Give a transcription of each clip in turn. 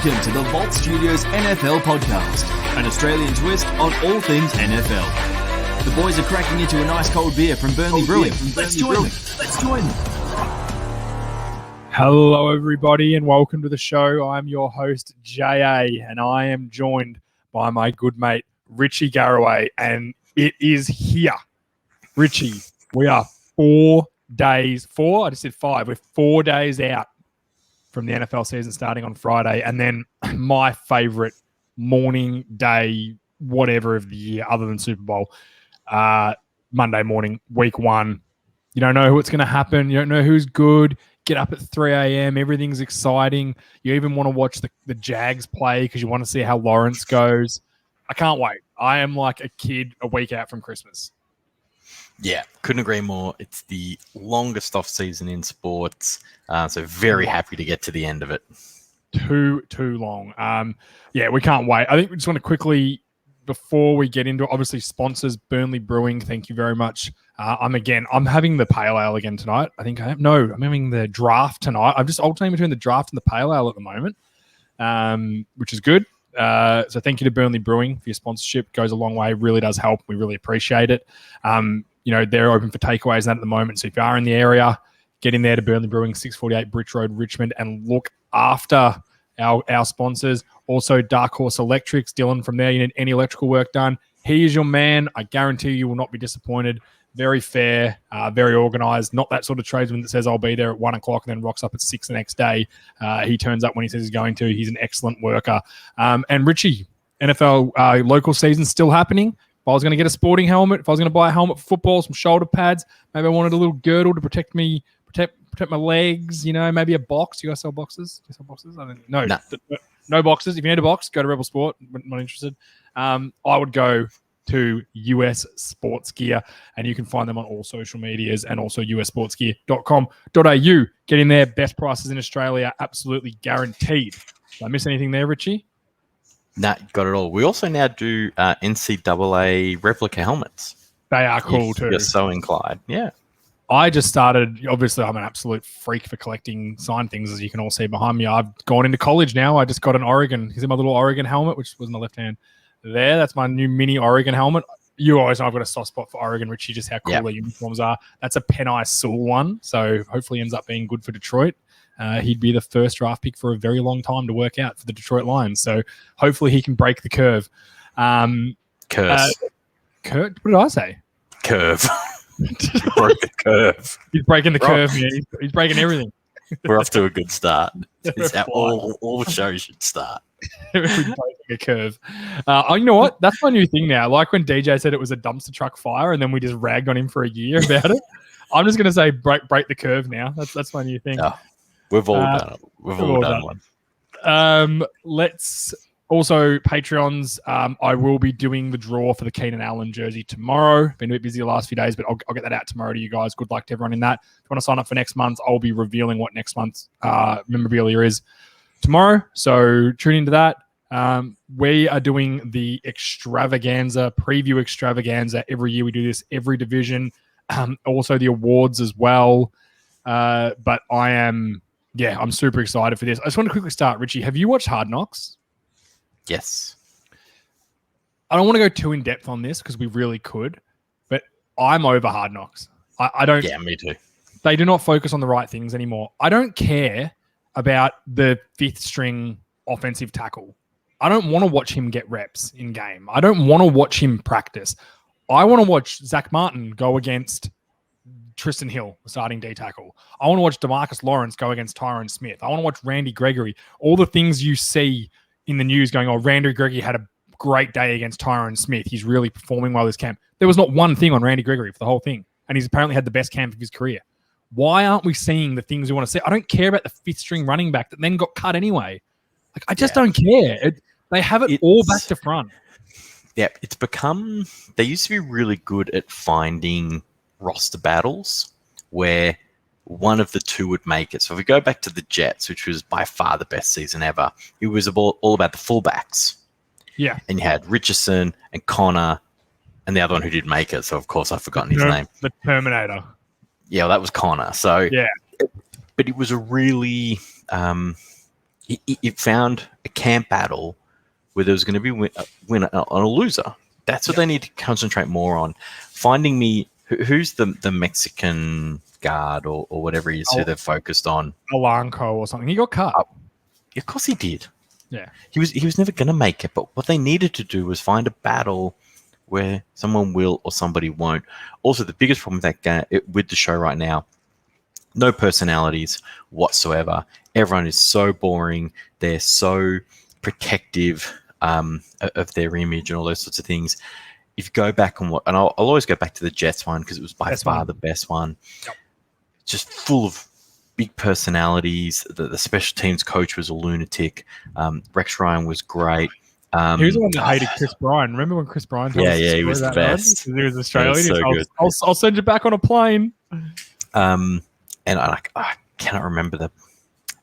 Welcome to the Vault Studios NFL podcast, an Australian twist on all things NFL. The boys are cracking into a nice cold beer from Burnley Brewing. Let's join them. Hello, everybody, and welcome to the show. I'm your host, JA, and I am joined by my good mate, Richie Garraway, and it is here. Richie, we are 4 days, I just said 5. We're 4 days out from the NFL season starting on Friday, and then my favorite morning, day, whatever of the year other than Super Bowl, Monday morning, week 1. You don't know what's going to happen. You don't know who's good. Get up at 3 a.m. Everything's exciting. You even want to watch the Jags play because you want to see how Lawrence goes. I can't wait. I am like a kid a week out from Christmas. Yeah, couldn't agree more. It's the longest off season in sports, so very happy to get to the end of it. Too long. Yeah, we can't wait. I think we just want to quickly, before we get into it, obviously sponsors, Burnley Brewing, thank you very much. I'm having the pale ale again tonight. I'm having the draft tonight. I'm just alternating between the draft and the pale ale at the moment, which is good. So thank you to Burnley Brewing for your sponsorship. It goes a long way, really does help. We really appreciate it. They're open for takeaways and that at the moment. So if you are in the area, get in there to Burnley Brewing, 648 Bridge Road, Richmond, and look after our sponsors. Also, Dark Horse Electrics, Dylan from there. You need any electrical work done, he is your man. I guarantee you will not be disappointed. Very fair, very organised. Not that sort of tradesman that says I'll be there at 1 o'clock and then rocks up at 6 the next day. He turns up when he says he's going to. He's an excellent worker. And Richie, NFL local season still happening. If I was going to get a sporting helmet, if I was going to buy a helmet for football, some shoulder pads, maybe I wanted a little girdle to protect me, protect my legs, maybe a box. You guys sell boxes? Do you sell boxes? No boxes. If you need a box, go to Rebel Sport. Not interested. I would go to US Sports Gear, and you can find them on all social medias and also ussportsgear.com.au. Get in there. Best prices in Australia, absolutely guaranteed. Did I miss anything there, Richie? Nah, got it all. We also now do NCAA replica helmets. They are cool too. You're so inclined. Yeah. I just started, obviously I'm an absolute freak for collecting signed things, as you can all see behind me. I've gone into college now. I just got an Oregon. Here's my little Oregon helmet, which was in the left hand there. That's my new mini Oregon helmet. You always know I've got a soft spot for Oregon, Richie, just how cool their uniforms are. That's a Penn Sewell one, so hopefully ends up being good for Detroit. He'd be the first draft pick for a very long time to work out for the Detroit Lions. So hopefully he can break the curve. Curse. What did I say? Curve. Broke the curve. He's breaking the curve, man. He's breaking everything. We're off to a good start. It's how all shows should start. Breaking a curve. You know what? That's my new thing now. Like when DJ said it was a dumpster truck fire and then we just ragged on him for a year about it. I'm just going to say break the curve now. That's my new thing. Oh. We've all done it. We've all done one. Let's also Patreons. I will be doing the draw for the Keenan Allen jersey tomorrow. Been a bit busy the last few days, but I'll get that out tomorrow to you guys. Good luck to everyone in that. If you want to sign up for next month, I'll be revealing what next month's memorabilia is tomorrow. So tune into that. We are doing the Extravaganza, preview Extravaganza. Every year we do this, every division. Also the awards as well. But I'm super excited for this. I just want to quickly start, Richie. Have you watched Hard Knocks? Yes. I don't want to go too in depth on this because we really could, but I'm over Hard Knocks. I don't. Yeah, me too. They do not focus on the right things anymore. I don't care about the 5th string offensive tackle. I don't want to watch him get reps in game. I don't want to watch him practice. I want to watch Zach Martin go against Tristan Hill, the starting D tackle. I want to watch DeMarcus Lawrence go against Tyron Smith. I want to watch Randy Gregory. All the things you see in the news going, Randy Gregory had a great day against Tyron Smith. He's really performing well this camp. There was not one thing on Randy Gregory for the whole thing. And he's apparently had the best camp of his career. Why aren't we seeing the things we want to see? I don't care about the 5th string running back that then got cut anyway. Like, I just don't care. They have it all back to front. Yeah, it's become... They used to be really good at finding roster battles where one of the two would make it. So if we go back to the Jets, which was by far the best season ever, it was all about the fullbacks. Yeah. And you had Richardson and Connor and the other one who did make it. So, of course, I've forgotten his name. The Terminator. Yeah, well, that was Connor. So, yeah. But it was a really it found a camp battle where there was going to be a winner and a loser. That's what they need to concentrate more on. Finding me who's the Mexican guard or whatever he is who they've focused on. Alanco or something. He got cut. Of course he did. Yeah. He was never going to make it. But what they needed to do was find a battle where someone will or somebody won't. Also, the biggest problem with that game, with the show right now, no personalities whatsoever. Everyone is so boring. They're so protective of their image and all those sorts of things. If you go back and what, and I'll always go back to the Jets one because it was by far the best one. Yep. Just full of big personalities. The special teams coach was a lunatic. Rex Ryan was great. He was the one that hated Chris Bryan. Remember when Chris Bryan? He was the best. He was Australian. Was so good. I'll send you back on a plane. And I cannot remember the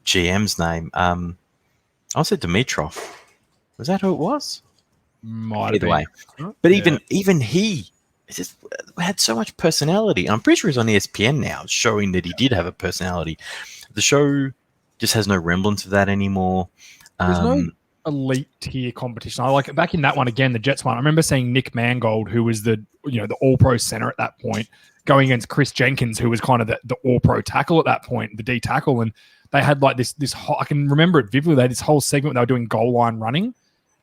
GM's name. I said Dimitrov. Was that who it was? Either way. But even he just had so much personality. And I'm pretty sure he's on ESPN now, showing that he did have a personality. The show just has no remnants of that anymore. There's no elite tier competition. I like it. Back in that one again, the Jets one. I remember seeing Nick Mangold, who was the All-Pro center at that point, going against Chris Jenkins, who was kind of the All-Pro tackle at that point, the D tackle, and they had like this whole, I can remember it vividly. They had this whole segment they were doing goal line running,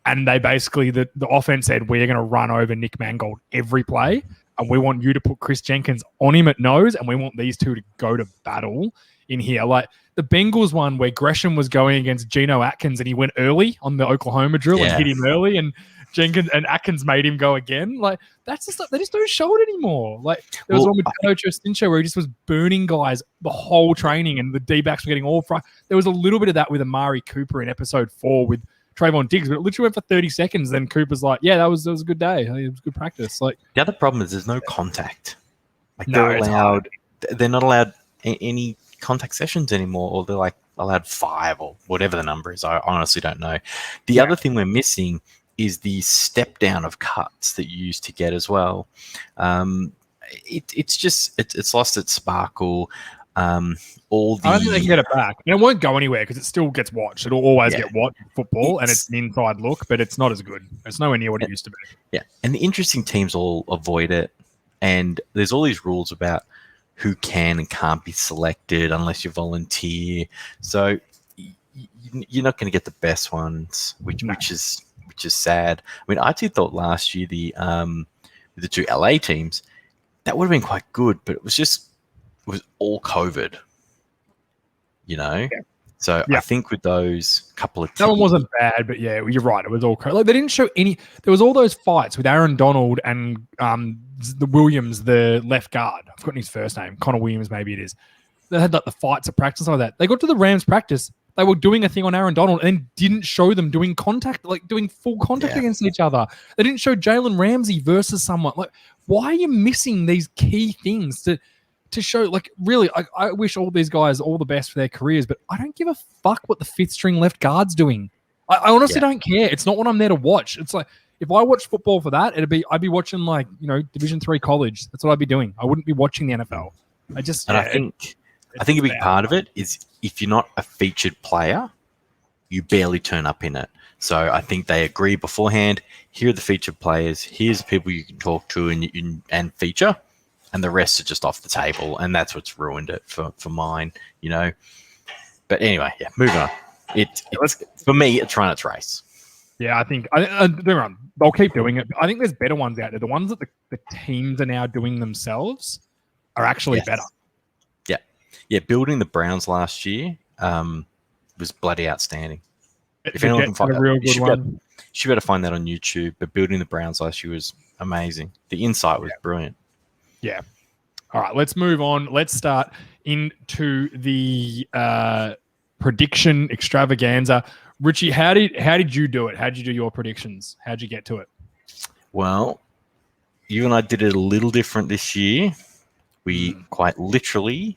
and they basically the offense said, "We're going to run over Nick Mangold every play, and we want you to put Chris Jenkins on him at nose, and we want these two to go to battle in here." Like the Bengals one where Gresham was going against Geno Atkins, and he went early on the Oklahoma drill and hit him early, and Jenkins and Atkins made him go again. Like that's the stuff they just don't show it anymore. Like there was one with Coach Ostincho where he just was burning guys the whole training, and the D-backs were getting all fried. There was a little bit of that with Amari Cooper in episode 4 with Trayvon Diggs, but it literally went for 30 seconds. Then Cooper's like, "Yeah, that was a good day. It was good practice." Like the other problem is there's no contact. Like they're not allowed any contact sessions anymore, or they're like allowed 5 or whatever the number is. I honestly don't know. The other thing we're missing is the step down of cuts that you used to get as well. It's lost its sparkle. I don't think they can get it back. And it won't go anywhere because it still gets watched. It'll always get watched, football, and it's an inside look, but it's not as good. It's nowhere near what it used to be. Yeah, and the interesting teams all avoid it. And there's all these rules about who can and can't be selected unless you volunteer. So you're not going to get the best ones, which is sad. I mean, I actually thought last year the 2 LA teams, that would have been quite good, but it was all COVID, So I think with those couple of teams, that one wasn't bad, but yeah, you're right. It was all like they didn't show any. There was all those fights with Aaron Donald and the Williams, the left guard. I've forgotten his first name. Connor Williams, maybe it is. They had like the fights at practice like that. They got to the Rams practice. They were doing a thing on Aaron Donald and then didn't show them doing contact, like doing full contact against each other. They didn't show Jalen Ramsey versus someone. Like, why are you missing these key things to show? Like, really, I wish all these guys all the best for their careers, but I don't give a fuck what the 5th string left guard's doing. I honestly don't care. It's not what I'm there to watch. It's like if I watch football for that, I'd be watching like Division 3 college. That's what I'd be doing. I wouldn't be watching the NFL. I think a big part of it is if you're not a featured player, you barely turn up in it. So I think they agree beforehand. Here are the featured players. Here's the people you can talk to and feature, and the rest are just off the table. And that's what's ruined it for mine. But anyway, moving on. For me, it's run its race. Yeah, I think they'll keep doing it. I think there's better ones out there. The ones that the teams are now doing themselves are actually better. Yeah, building the Browns last year was bloody outstanding. If anyone can find that, you should be able to find that on YouTube. But building the Browns last year was amazing. The insight was brilliant. Yeah. All right, let's move on. Let's start into the prediction extravaganza. Richie, how did you do it? How did you do your predictions? How did you get to it? Well, you and I did it a little different this year. We quite literally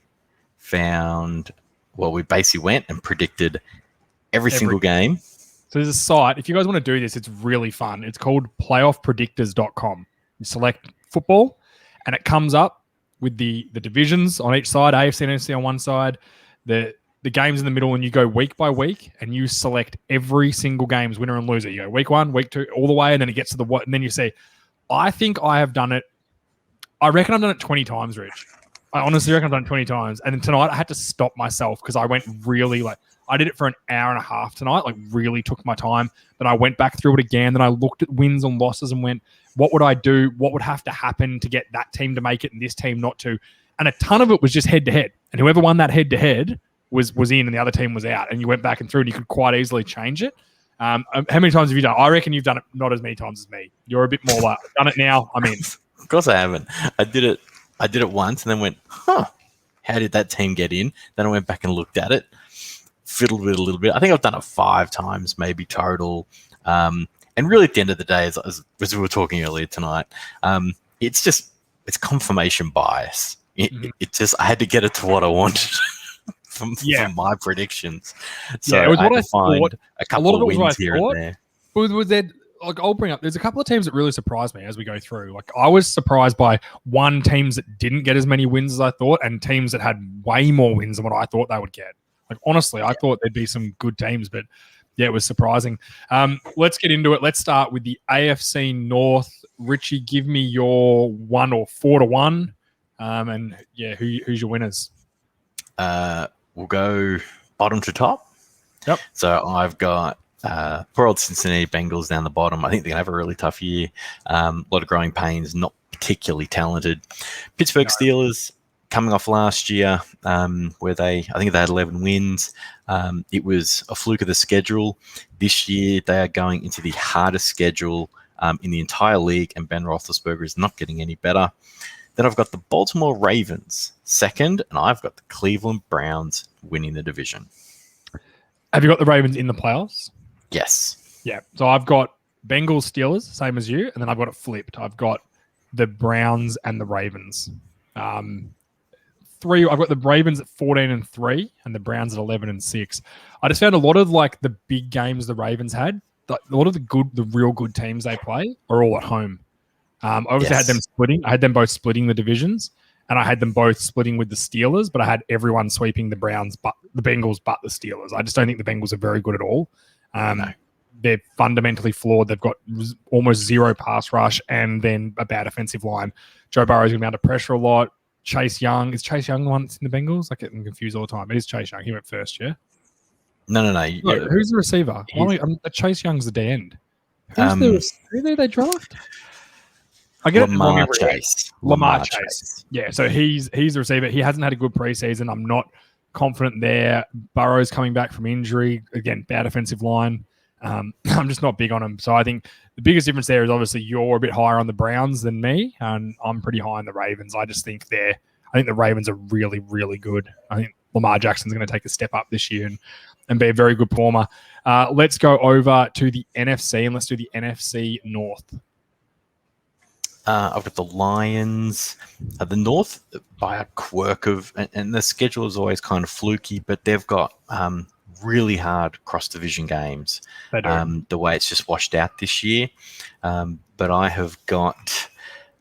we basically went and predicted every single game. So there's a site. If you guys want to do this, it's really fun. It's called playoffpredictors.com. You select football, and it comes up with the divisions on each side, AFC and NFC on one side, the the games in the middle and you go week by week and you select every single game's winner and loser. You go week 1, week 2, all the way, and then it gets to the what, and then you say, I think I have done it. I reckon I've done it 20 times, Rich. I honestly reckon I've done it 20 times. And then tonight I had to stop myself because I went really I did it for an hour and a half tonight, really took my time. Then I went back through it again. Then I looked at wins and losses and went, what would I do? What would have to happen to get that team to make it and this team not to? And a ton of it was just head to head. And whoever won that head to head was in and the other team was out. And you went back and through and you could quite easily change it. How many times have you done it? I reckon you've done it not as many times as me. You're a bit more like, I've done it now, I'm in. Of course I haven't. I did it once and then went, how did that team get in? Then I went back and looked at it, fiddled with it a little bit. I think I've done it 5 times, maybe total. And really at the end of the day, as we were talking earlier tonight, it's confirmation bias. It just, I had to get it to what I wanted from my predictions. So it was what I find thought. a couple of wins here thought. and there. I'll bring up, there's a couple of teams that really surprised me as we go through. I was surprised by teams that didn't get as many wins as I thought and teams that had way more wins than what I thought they would get. Honestly, I thought there'd be some good teams, but yeah, it was surprising. Let's get into it. Let's start with the AFC North. Richie, give me your 1 or 4 to 1. And yeah, who's your winners? We'll go bottom to top. Yep. So I've got poor old Cincinnati Bengals down the bottom. I think they're going to have a really tough year. A lot of growing pains, not particularly talented. Pittsburgh Steelers coming off last year where I think they had 11 wins. It was a fluke of the schedule. This year they are going into the hardest schedule in the entire league, and Ben Roethlisberger is not getting any better. Then I've got the Baltimore Ravens second, and I've got the Cleveland Browns winning the division. Have you got the Ravens in the playoffs? Yes. Yeah. So I've got Bengals, Steelers, same as you, and then I've got it flipped. I've got the Browns and the Ravens. I've got the Ravens at 14-3 and the Browns at 11-6. I just found a lot of the big games the Ravens had. A lot of the real good teams they play are all at home. Obviously, I had them splitting. I had them both splitting the divisions, and I had them both splitting with the Steelers. But I had everyone sweeping the Browns, but the Bengals, but the Steelers. I just don't think the Bengals are very good at all. No. They're fundamentally flawed. They've got almost zero pass rush and then a bad offensive line. Joe Burrow's going to be under pressure a lot. Chase Young. Is Chase Young the one that's in the Bengals? I get them confused all the time. It is Chase Young. He went first, yeah? No. Look, who's the receiver? Chase Young's the D end. Who did they draft? I get Lamar Chase. Lamar Chase. Yeah, so he's the receiver. He hasn't had a good preseason. I'm not confident there. Burrow's coming back from injury. Again, bad offensive line. I'm just not big on him. So I think the biggest difference there is obviously you're a bit higher on the Browns than me, and I'm pretty high on the Ravens. I just think the Ravens are really, really good. I think Lamar Jackson's going to take a step up this year and be a very good performer. Let's go over to the NFC, and let's do the NFC North. I've got the Lions. The North, by a quirk of, and the schedule is always kind of fluky, but they've got really hard cross-division games. They do. The way it's just washed out this year. But I have got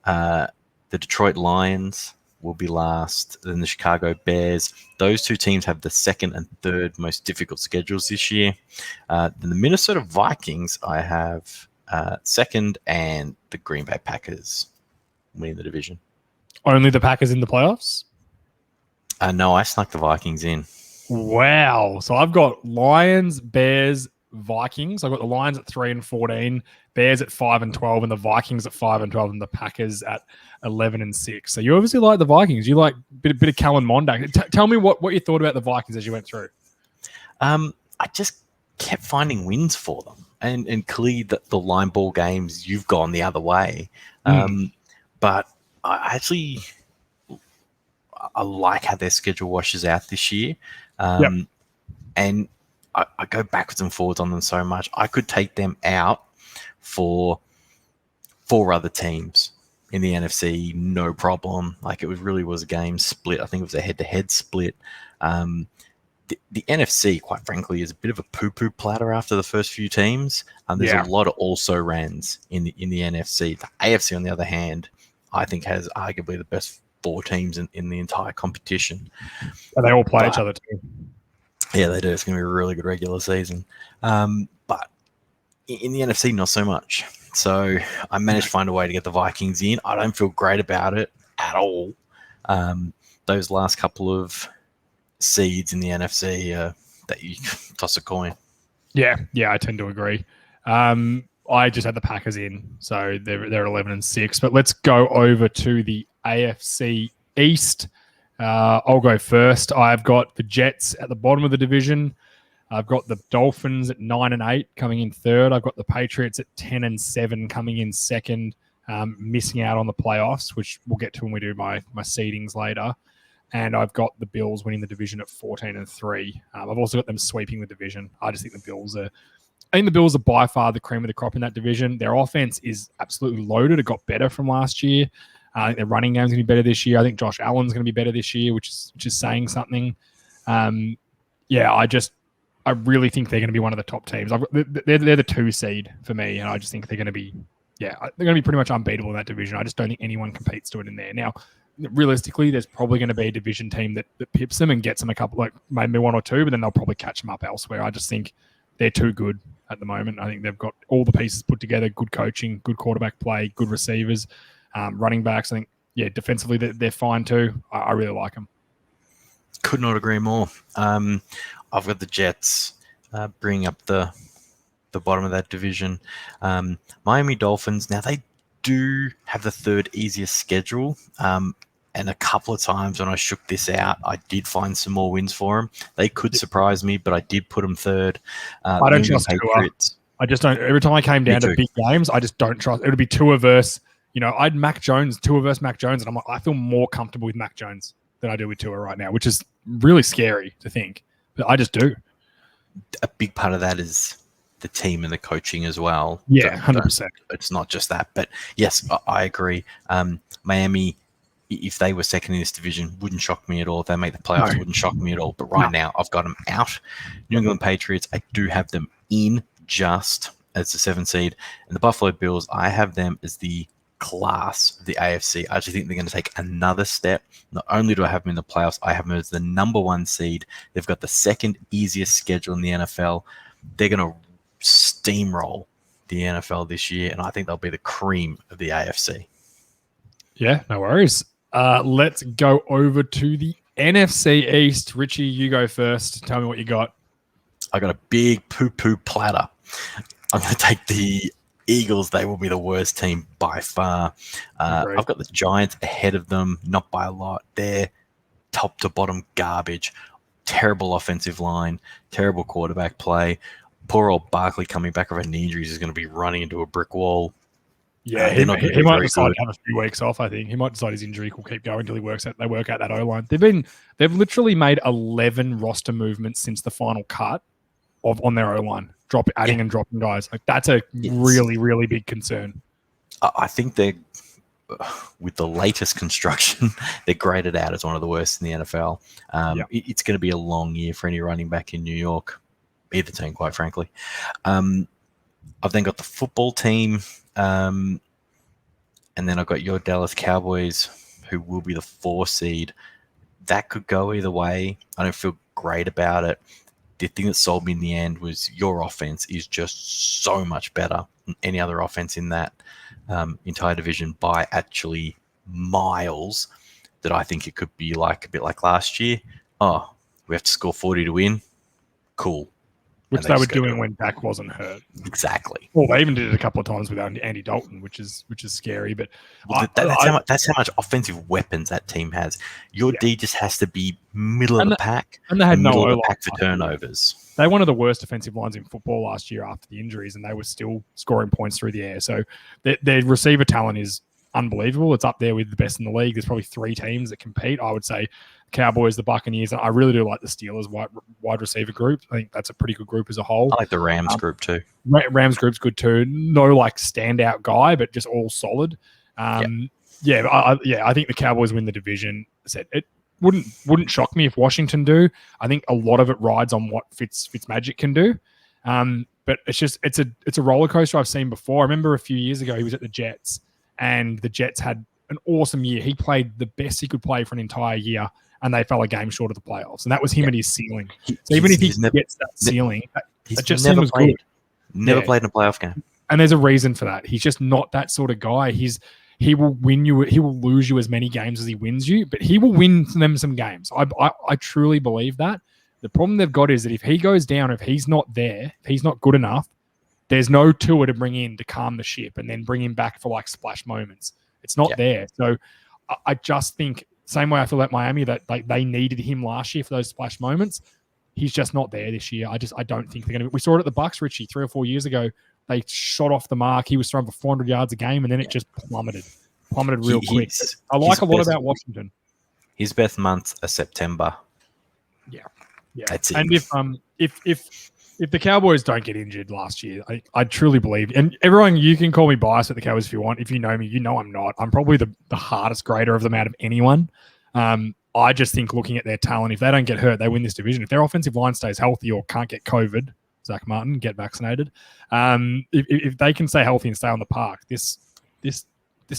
the Detroit Lions will be last, then the Chicago Bears. Those two teams have the second and third most difficult schedules this year. Then the Minnesota Vikings, I have second, and the Green Bay Packers winning the division. Only the Packers in the playoffs? No, I snuck the Vikings in. Wow. So I've got Lions, Bears, Vikings. I've got the Lions at 3-14, Bears at 5-12, and the Vikings at 5-12, and the Packers at 11-6. So you obviously like the Vikings. You like a bit of Kellen Mond. Tell me what you thought about the Vikings as you went through. I just kept finding wins for them. And clearly the line ball games, you've gone the other way. But I like how their schedule washes out this year. And I go backwards and forwards on them so much. I could take them out for 4 other teams in the NFC, no problem. It really was a game split. I think it was a head-to-head split. The NFC, quite frankly, is a bit of a poo-poo platter after the first few teams. There's a lot of also-rans in the NFC. The AFC, on the other hand, I think has arguably the best 4 teams in the entire competition. And they all play each other too. Yeah, they do. It's going to be a really good regular season. But in the NFC, not so much. So I managed to find a way to get the Vikings in. I don't feel great about it at all. Those last couple of seeds in the NFC that you toss a coin. Yeah, I tend to agree. I just had the Packers in, so they're 11-6. But let's go over to the AFC East. I'll go first. I've got the Jets at the bottom of the division. I've got the Dolphins at 9-8 coming in third. I've got the Patriots at 10-7 coming in second, missing out on the playoffs, which we'll get to when we do my seedings later. And I've got the Bills winning the division at 14-3. I've also got them sweeping the division. I just think the Bills are by far the cream of the crop in that division. Their offense is absolutely loaded. It got better from last year. I think their running game's going to be better this year. I think Josh Allen's going to be better this year, which is saying something. I really think they're going to be one of the top teams. They're the 2 seed for me, and I just think they're going to be pretty much unbeatable in that division. I just don't think anyone competes to it in there. Now, realistically, there's probably going to be a division team that pips them and gets them a couple, like maybe 1 or 2, but then they'll probably catch them up elsewhere. I just think they're too good at the moment. I think they've got all the pieces put together, good coaching, good quarterback play, good receivers, running backs. I think, defensively, they're fine too. I really like them. Could not agree more. I've got the Jets bringing up the bottom of that division. Miami Dolphins, now they do have the 3rd easiest schedule. And a couple of times when I shook this out, I did find some more wins for them. They could surprise me, but I did put them 3rd. I don't trust Tua. I just don't. Every time I came down to big games, I just don't trust. It would be Tua versus, I'd Mac Jones, Tua versus Mac Jones, and I feel more comfortable with Mac Jones than I do with Tua right now, which is really scary to think. But I just do. A big part of that is the team and the coaching as well. Yeah, 100%. It's not just that. But yes, I agree. Miami, if they were second in this division, wouldn't shock me at all. If they make the playoffs, wouldn't shock me at all. But right now, I've got them out. New England Patriots, I do have them in just as the 7th seed. And the Buffalo Bills, I have them as the class of the AFC. I actually think they're going to take another step. Not only do I have them in the playoffs, I have them as the number 1 seed. They've got the 2nd easiest schedule in the NFL. They're going to steamroll the NFL this year, and I think they'll be the cream of the AFC. Yeah, no worries. Let's go over to the NFC East. Richie, you go first. Tell me what you got. I got a big poo-poo platter. I'm going to take the Eagles. They will be the worst team by far. I've got the Giants ahead of them, not by a lot. They're top to bottom garbage. Terrible offensive line, terrible quarterback play. Poor old Barkley coming back from knee injuries is going to be running into a brick wall. Yeah, he might decide to have a few weeks off. I think he might decide his injury will keep going until they work out that O line. They've literally made 11 roster movements since the final cut on their O line, adding and dropping guys. Like that's a really, really big concern. I think they're with the latest construction, they're graded out as one of the worst in the NFL. It's going to be a long year for any running back in New York, either team, quite frankly. I've then got the football team, and then I've got your Dallas Cowboys, who will be the 4 seed. That could go either way. I don't feel great about it. The thing that sold me in the end was your offense is just so much better than any other offense in that entire division by actually miles, that I think it could be like a bit like last year. Oh, we have to score 40 to win. Cool. Which they were doing when Dak wasn't hurt. Exactly. Well, they even did it a couple of times without Andy Dalton, which is scary. But that's how much offensive weapons that team has. Your D just has to be middle of the pack, and they had no middle of the pack for turnovers. They were one of the worst defensive lines in football last year after the injuries, and they were still scoring points through the air. So their receiver talent is unbelievable. It's up there with the best in the league. There's probably 3 teams that compete. I would say Cowboys, the Buccaneers, and I really do like the Steelers wide receiver group. I think that's a pretty good group as a whole. I like the Rams group too. Rams group's good too. No standout guy, but just all solid. I think the Cowboys win the division. It wouldn't shock me if Washington do. I think a lot of it rides on what Fitzmagic can do. But it's a roller coaster I've seen before. I remember a few years ago he was at the Jets, and the Jets had an awesome year. He played the best he could play for an entire year, and they fell a game short of the playoffs. And that was him at his ceiling. So He's- even if he he's never- gets that ceiling, He's that just never seems played, good. never Yeah. played in a playoff game. And there's a reason for that. He's just not that sort of guy. He will win you. He will lose you as many games as he wins you, but he will win them some games. I truly believe that. The problem they've got is that if he goes down, if he's not there, if he's not good enough, there's no Tua to bring in to calm the ship and then bring him back for like splash moments. It's not there. So I just think same way I feel at Miami that like they needed him last year for those splash moments. He's just not there this year. I don't think they're going to. We saw it at the Bucks, Richie, 3 or 4 years ago. They shot off the mark. He was throwing for 400 yards a game, and then it just plummeted real quick. I like a lot about Washington. His best months are September. Yeah. That's it. And if the Cowboys don't get injured last year, I truly believe, and everyone, you can call me biased at the Cowboys if you want. If you know me, you know I'm not. I'm probably the hardest grader of them out of anyone. I just think looking at their talent, if they don't get hurt, they win this division. If their offensive line stays healthy or can't get COVID, Zach Martin, get vaccinated. If they can stay healthy and stay on the park, this team's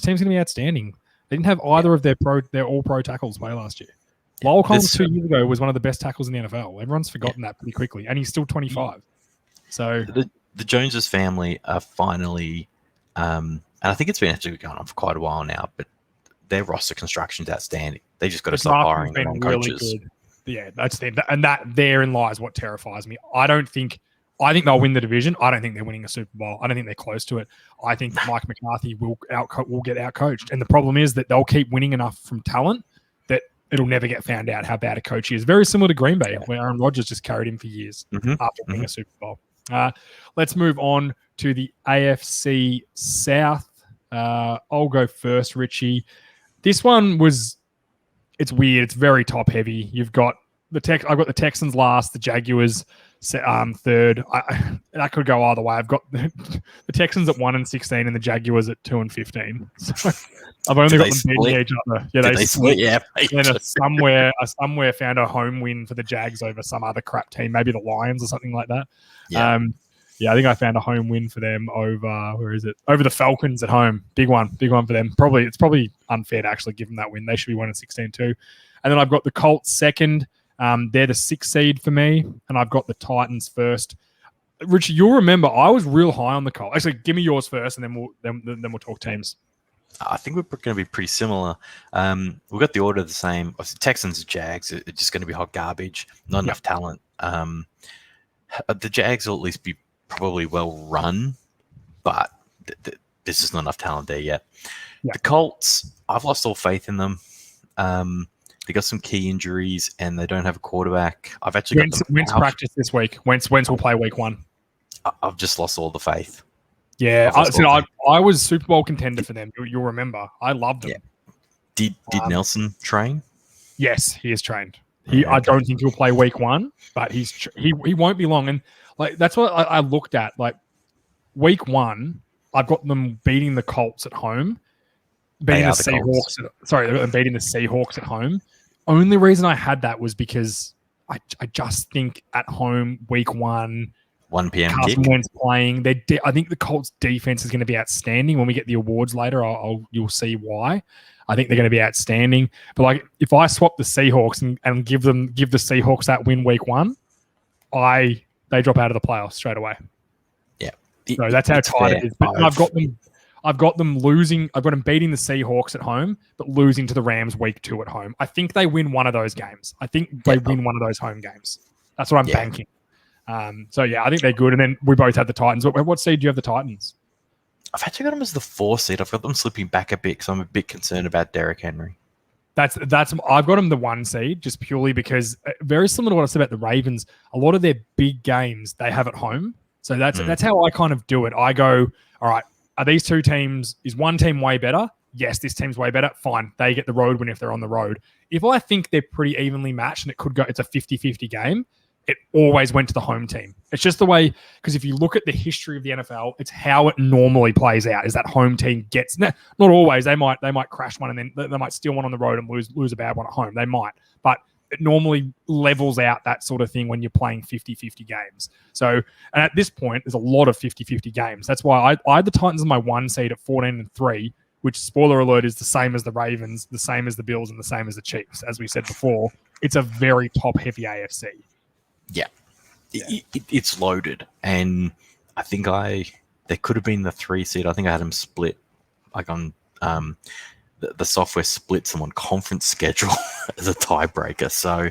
going to be outstanding. They didn't have either of their all-pro tackles play last year. Lyle Collins 2 years ago was one of the best tackles in the NFL. Everyone's forgotten that pretty quickly, and he's still 25. So the Joneses family are finally, and I think it's been actually going on for quite a while now, but their roster construction's outstanding. They just got to stop hiring the wrong coaches. Good. Yeah, that's them. And that therein lies what terrifies me. I think they'll win the division. I don't think they're winning a Super Bowl. I don't think they're close to it. I think Mike McCarthy will get outcoached. And the problem is that they'll keep winning enough from talent that it'll never get found out how bad a coach he is. Very similar to Green Bay, where Aaron Rodgers just carried him for years after winning a Super Bowl. Let's move on to the AFC South. I'll go first, Richie. This one it's weird. It's very top heavy. You've got I've got the Texans last, the Jaguars third. That could go either way. I've got the Texans at 1-16 and the Jaguars at 2-15. So I've only got them beating each other. Yeah, they split. Yeah, and I somewhere found a home win for the Jags over some other crap team, maybe the Lions or something like that. Yeah. I think I found a home win for them over over the Falcons at home. Big one for them. It's probably unfair to actually give them that win. They should be 1-16 too. And then I've got the Colts second. They're the 6th seed for me, and I've got the Titans first. Richard, you'll remember I was real high on the Colts. Actually, give me yours first, and then we'll talk teams. I think we're going to be pretty similar. We've got the order the same. Texans and Jags are just going to be hot garbage. Not enough talent. The Jags will at least be probably well run, but there's just not enough talent there yet. Yeah. The Colts, I've lost all faith in them. They got some key injuries and they don't have a quarterback. I've actually got them Wentz practice this week. Wentz will play week 1. I've just lost all the faith. Yeah, I was Super Bowl contender for them. You'll remember. I loved them. Yeah. Did Nelson train? Yes, he is trained. I don't think he'll play week 1, but he won't be long. And like that's what I looked at. Like week 1, I've got them beating the Colts at home, beating the Seahawks. They're beating the Seahawks at home. Only reason I had that was because I just think at home week 1. 1 p.m. Carson Wentz playing. I think the Colts defense is going to be outstanding. When we get the awards later, you'll see why. I think they're going to be outstanding. But like, if I swap the Seahawks and give the Seahawks that win week 1, they drop out of the playoffs straight away. Yeah, so that's how tight it is. But I've got them losing. I've got them beating the Seahawks at home, but losing to the Rams week 2 at home. I think they win one of those games. I think they win one of those home games. That's what I'm banking. I think they're good. And then we both had the Titans. What seed do you have the Titans? I've actually got them as the 4 seed. I've got them slipping back a bit because I'm a bit concerned about Derrick Henry. I've got them the 1 seed just purely because very similar to what I said about the Ravens. A lot of their big games they have at home. So that's how I kind of do it. I go, all right, are these two teams? Is one team way better? Yes, this team's way better. Fine, they get the road win if they're on the road. If I think they're pretty evenly matched and it's a 50-50 game, it always went to the home team. It's just the way, because if you look at the history of the NFL, it's how it normally plays out. Is that home team gets not always. They might crash one and then they might steal one on the road and lose a bad one at home. They might, but it normally levels out that sort of thing when you're playing 50-50 games. So, and at this point, there's a lot of 50-50 games. That's why I had the Titans as my 1 seed at 14-3. which, spoiler alert, is the same as the Ravens, the same as the Bills, and the same as the Chiefs. As we said before, it's a very top-heavy AFC. Yeah. It's loaded. And I think there could have been the 3 seed. I think I had them split, like on the software splits them on conference schedule as a tiebreaker. So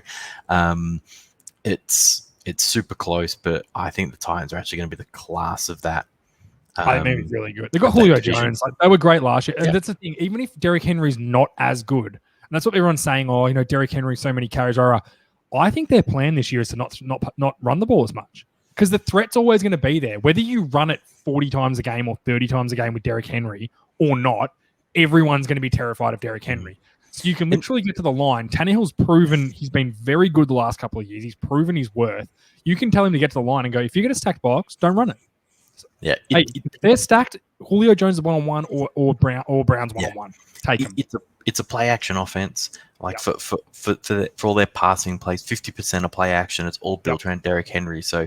it's super close, but I think the Titans are actually going to be the class of that. I think it's really good. They got Julio Jones. Like, they were great last year. And that's the thing. Even if Derrick Henry's not as good, and that's what everyone's saying, oh, Derrick Henry, so many carries. I think their plan this year is to not run the ball as much, because the threat's always going to be there. Whether you run it 40 times a game or 30 times a game with Derrick Henry or not, everyone's going to be terrified of Derrick Henry. So you can literally get to the line. Tannehill's proven he's been very good the last couple of years. He's proven his worth. You can tell him to get to the line and go, if you're going to stack box, don't run it. Yeah, if they're stacked, Julio Jones is 1-on-1 or Brown's 1-on-1. Take him. It's a play action offense. Like for all their passing plays, 50% of play action. It's all built around Derrick Henry. So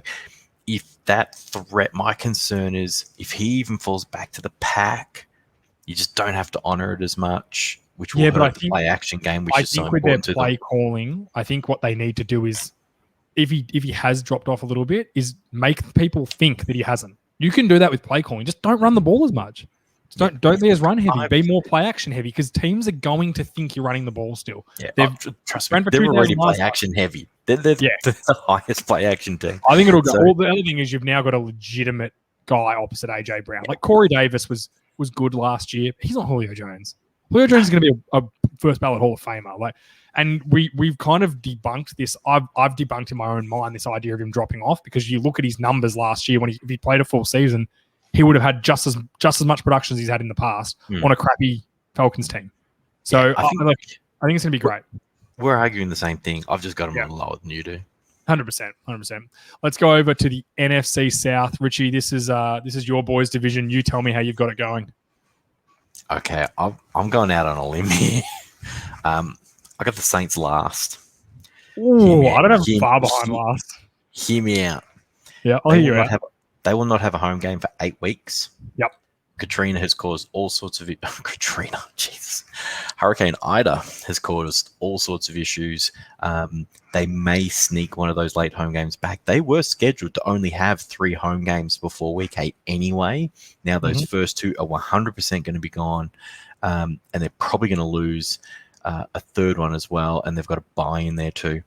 if that threat, my concern is if he even falls back to the pack, you just don't have to honor it as much, which will hurt the play action game, which is so important to them. Play calling, I think what they need to do is, if he has dropped off a little bit, is make people think that he hasn't. You can do that with play calling. Just don't run the ball as much. Don't be as run heavy. Be more play action heavy, because teams are going to think you're running the ball still. Yeah, trust me, they're already play action heavy. They're the highest play action team. I think it'll go. The other thing is you've now got a legitimate guy opposite AJ Brown. Like Corey Davis was good last year. He's not Julio Jones. Julio Jones is going to be a first ballot Hall of Famer. And we've kind of debunked this. I've debunked in my own mind this idea of him dropping off, because you look at his numbers last year if he played a full season, he would have had just as much production as he's had in the past on a crappy Falcons team. So I think it's going to be great. We're arguing the same thing. I've just got him a little lower than you do. 100%. Let's go over to the NFC South. Richie, this is your boys' division. You tell me how you've got it going. Okay, I'm going out on a limb here. I got the Saints last. Ooh, I don't have far behind last. Hear me out. Yeah, I'll hear you out. They will not have a home game for 8 weeks. Yep. Katrina has caused all sorts of Hurricane Ida has caused all sorts of issues. They may sneak one of those late home games back. They were scheduled to only have 3 home games before week 8 anyway. Now those first 2 are 100% going to be gone, and they're probably going to lose a third one as well, and they've got a bye in there too.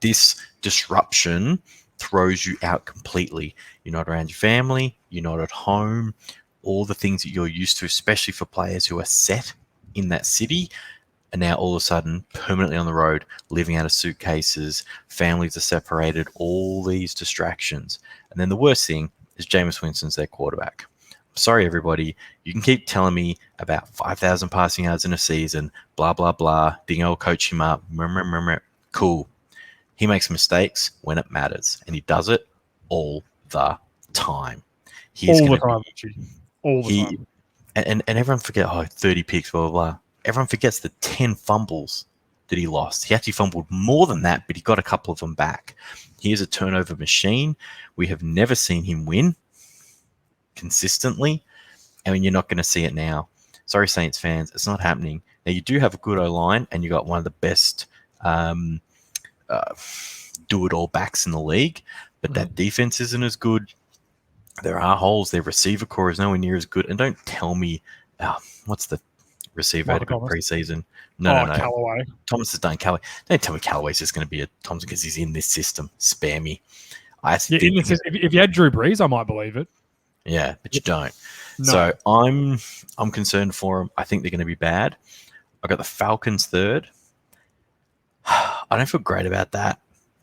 This disruption throws you out completely. You're not around your family. You're not at home. All the things that you're used to, especially for players who are set in that city, are now all of a sudden permanently on the road, living out of suitcases. Families are separated. All these distractions. And then the worst thing is Jameis Winston's their quarterback. Sorry, everybody. You can keep telling me about 5,000 passing yards in a season, blah, blah, blah. Dingo will coach him up. Cool. He makes mistakes when it matters, and he does it all the time. All the time. And everyone forget, 30 picks, blah, blah, blah. Everyone forgets the 10 fumbles that he lost. He actually fumbled more than that, but he got a couple of them back. He is a turnover machine. We have never seen him win consistently. I mean, you're not going to see it now. Sorry, Saints fans, it's not happening. Now, you do have a good O-line, and you got one of the best do-it-all backs in the league, but that defense isn't as good. There are holes. Their receiver core is nowhere near as good. And don't tell me, what's the receiver had a good preseason? No. Callaway. Thomas has done Callaway. Don't tell me Callaway's just going to be a Thompson because he's in this system. Spare me. If you had Drew Brees, I might believe it. Yeah, but you don't. No. So I'm concerned for them. I think they're going to be bad. I got the Falcons third. I don't feel great about that.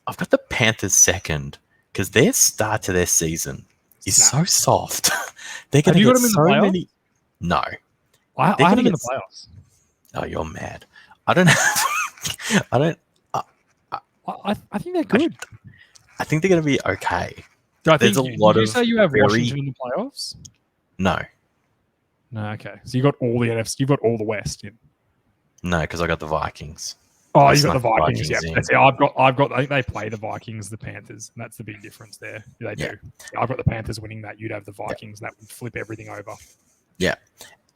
I've got the Panthers second because their start to their season is so soft. They're going to get so many. No, I have them in the playoffs. Oh, you're mad. I don't have. I don't. I think they're good. I think they're going to be okay. There's a lot of. Did you say you have Washington in the playoffs? No. No. Okay. So you got all the NFC. You've got all the West in. No, because I got the Vikings. Oh, you got the Vikings. Yeah, I've got. I think they play the Vikings, the Panthers, and that's the big difference there. They do. Yeah, I've got the Panthers winning that. You'd have the Vikings, and that would flip everything over. Yeah,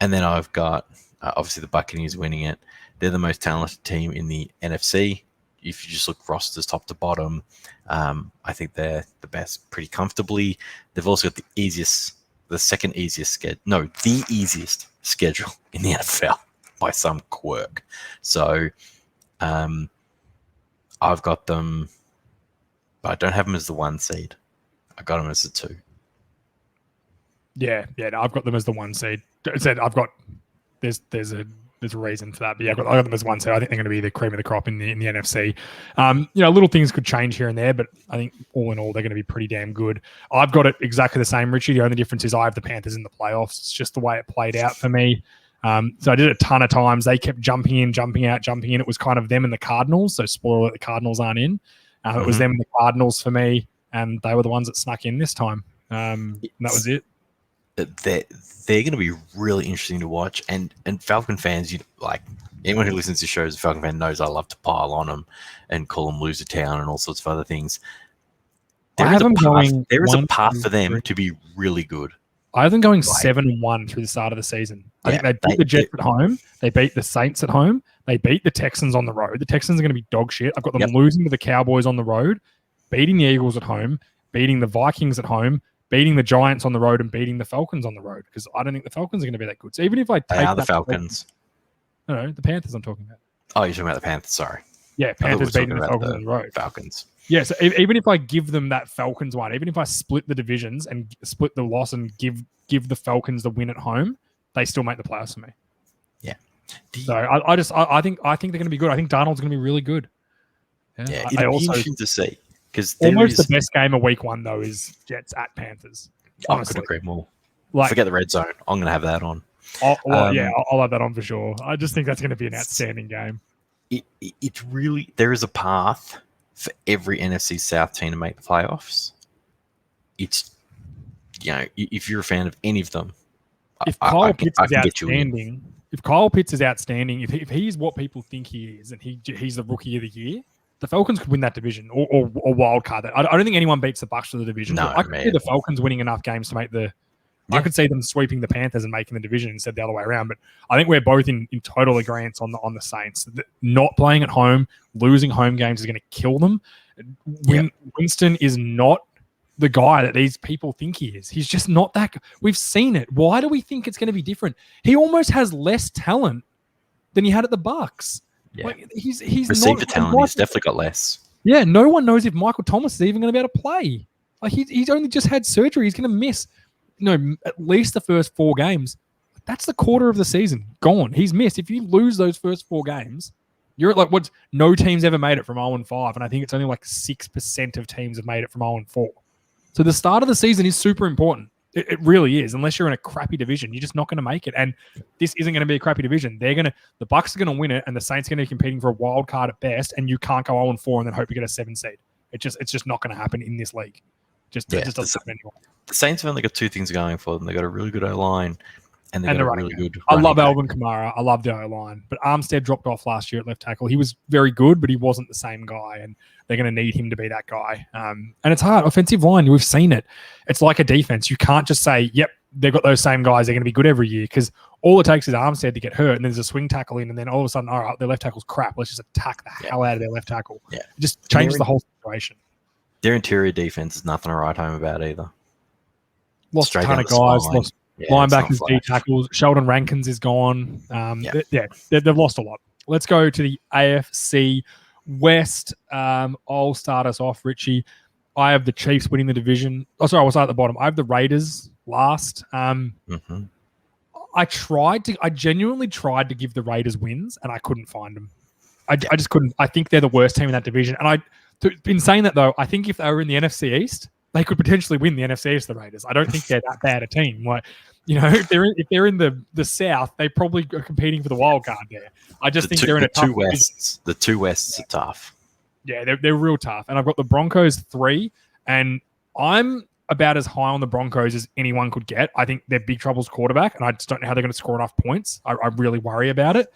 And then I've got obviously the Buccaneers winning it. They're the most talented team in the NFC. If you just look rosters top to bottom, I think they're the best pretty comfortably. They've also got the easiest schedule in the NFL by some quirk. So I've got them, but I don't have them as the 1 seed. I got them as the 2. Yeah, no, I've got them as the 1 seed. There's a reason for that, but yeah, I got them as 1 seed. I think they're going to be the cream of the crop in the NFC. Little things could change here and there, but I think all in all they're going to be pretty damn good. I've got it exactly the same, Richie. The only difference is I have the Panthers in the playoffs. It's just the way it played out for me. So I did it a ton of times. They kept jumping in, jumping out, jumping in. It was kind of them and the Cardinals. So spoiler, the Cardinals aren't in. It was them and the Cardinals for me, and they were the ones that snuck in this time. And that was it. They're going to be really interesting to watch, and Falcon fans, anyone who listens to shows, a Falcon fan knows I love to pile on them and call them loser town and all sorts of other things. There is a path for them to be really good. I have them going 7-1 through the start of the season. I think they beat the Jets at home. They beat the Saints at home. They beat the Texans on the road. The Texans are going to be dog shit. I've got them losing to the Cowboys on the road, beating the Eagles at home, beating the Vikings at home, beating the Giants on the road, and beating the Falcons on the road, because I don't think the Falcons are going to be that good. So even if I take the Falcons. No, the Panthers I'm talking about. Oh, you're talking about the Panthers, sorry. Yeah, Panthers beating the Falcons on the road. Falcons. Yeah, so even if I give them that Falcons one, even if I split the divisions and split the loss and give the Falcons the win at home, they still make the playoffs for me. Yeah. So I think they're going to be good. I think Darnold's going to be really good. Yeah, it'll be interesting to see. Almost the best game of week 1 though is Jets at Panthers. I couldn't agree more. Forget the red zone. I'm going to have that on. I'll have that on for sure. I just think that's going to be an outstanding game. It's really, there is a path for every NFC South team to make the playoffs. It's, if you're a fan of any of them, if Kyle Pitts is outstanding, if he's what people think he is, and he's the rookie of the year, the Falcons could win that division or wild card that. I don't think anyone beats the Bucs for the division. No, I could see the Falcons winning enough games to make the. I could see them sweeping the Panthers and making the division instead of the other way around. But I think we're both in total agreement on the Saints. Not playing at home, losing home games is going to kill them. Winston is not the guy that these people think he is. He's just not that. We've seen it. Why do we think it's going to be different? He almost has less talent than he had at the Bucs. Yeah. He's receiver not, talent. He's definitely got less. Yeah, no one knows if Michael Thomas is even going to be able to play. He's only just had surgery. He's going to miss, at least the first 4 games. That's the quarter of the season gone. He's missed. If you lose those first 4 games, you're at what no team's ever made it from 0-5, and I think it's only 6% of teams have made it from 0-4. So the start of the season is super important. It really is. Unless you're in a crappy division, you're just not going to make it. And this isn't going to be a crappy division. The Bucs are going to win it, and the Saints are going to be competing for a wild card at best. And you can't go 0-4 and then hope you get a 7 seed. It's just not going to happen in this league. It just doesn't happen anymore. The Saints have only got 2 things going for them. They got a really good O-line, and they got a really good. I love Alvin Kamara. I love the O-line, but Armstead dropped off last year at left tackle. He was very good, but he wasn't the same guy, and they're going to need him to be that guy. And it's hard. Offensive line, we've seen it. It's like a defense. You can't just say, "Yep, they've got those same guys. They're going to be good every year," because all it takes is Armstead to get hurt, and there's a swing tackle in, and then all of a sudden, all right, their left tackle's crap. Let's just attack the hell out of their left tackle. Yeah, it just changes the whole situation. Their interior defense is nothing to write home about either. Lost a ton of guys. Lost linebackers, D tackles. Sheldon Rankins is gone. They've lost a lot. Let's go to the AFC West. I'll start us off, Richie. I have the Chiefs winning the division. Oh, sorry, I'll start at the bottom. I have the Raiders last. I genuinely tried to give the Raiders wins, and I couldn't find them. I just couldn't. I think they're the worst team in that division. And in saying that, though, I think if they were in the NFC East, they could potentially win the NFC East, the Raiders. I don't think they're that bad a team. If they're in the South, they probably are competing for the wild card there. I just think they're in a tough Wests. The 2 Wests are tough. Yeah, they're real tough. And I've got the Broncos 3, and I'm about as high on the Broncos as anyone could get. I think they're big trouble's quarterback, and I just don't know how they're going to score enough points. I really worry about it.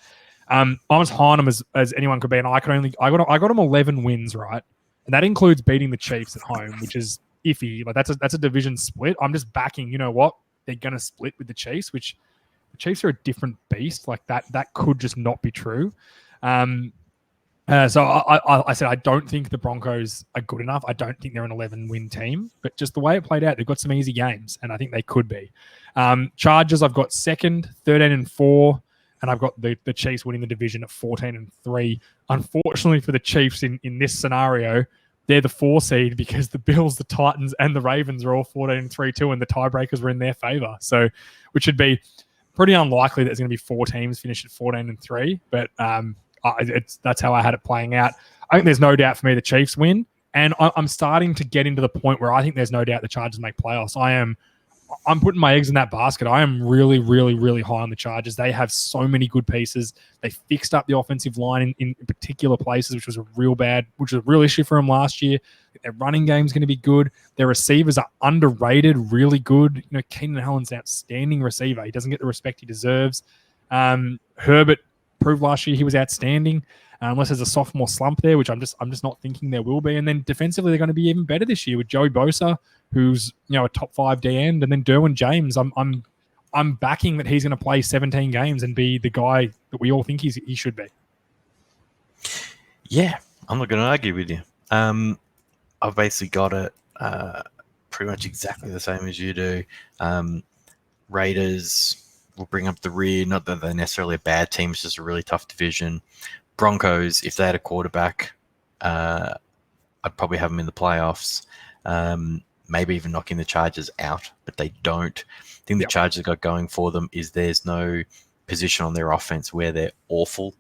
I'm as high on them as anyone could be, and I got them 11 wins, right? And that includes beating the Chiefs at home, which is iffy. That's a division split. I'm just backing, you know what? They're going to split with the Chiefs, which The Chiefs are a different beast. Like that could just not be true. So I said I don't think the Broncos are good enough. I don't think they're an 11-win team. But just the way it played out, they've got some easy games, and I think they could be. Chargers, I've got second, 13-4, and I've got the Chiefs winning the division at 14-3. Unfortunately for the Chiefs in this scenario, they're the 4 seed because the Bills, the Titans, and the Ravens are all 14-3 too, and the tiebreakers were in their favor. So, which would be pretty unlikely that there's going to be 4 teams finish at 14-3. But that's how I had it playing out. I think there's no doubt for me the Chiefs win, and I'm starting to get into the point where I think there's no doubt the Chargers make playoffs. I'm putting my eggs in that basket. I am really, really, really high on the Chargers. They have so many good pieces. They fixed up the offensive line in particular places, which was a real issue for them last year. Their running game's going to be good. Their receivers are underrated, really good. You know, Keenan Allen's an outstanding receiver. He doesn't get the respect he deserves. Herbert proved last year he was outstanding. Unless there's a sophomore slump there, which I'm just not thinking there will be. And then defensively, they're going to be even better this year with Joey Bosa, who's a top 5 D end, and then Derwin James. I'm backing that he's going to play 17 games and be the guy that we all think he should be. Yeah, I'm not going to argue with you. I've basically got it pretty much exactly the same as you do. Raiders will bring up the rear. Not that they're necessarily a bad team; it's just a really tough division. Broncos, if they had a quarterback, I'd probably have them in the playoffs. Maybe even knocking the Chargers out, but they don't. I think the Chargers got going for them is there's no position on their offense where they're awful.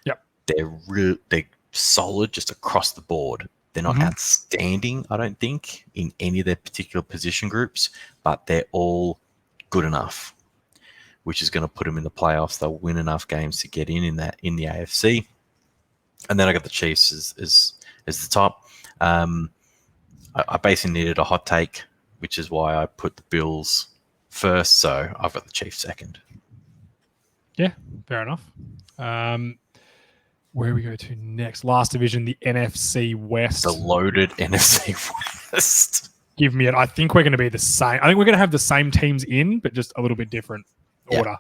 Yep. They're solid just across the board. They're not outstanding, I don't think, in any of their particular position groups, but they're all good enough, which is going to put them in the playoffs. They'll win enough games to get in the AFC. And then I got the Chiefs as the top. I basically needed a hot take, which is why I put the Bills first. So I've got the Chiefs second. Yeah, fair enough. Where we go to next? Last division, the NFC West. The loaded NFC West. Give me it. I think we're going to be the same. I think we're going to have the same teams in, but just a little bit different order.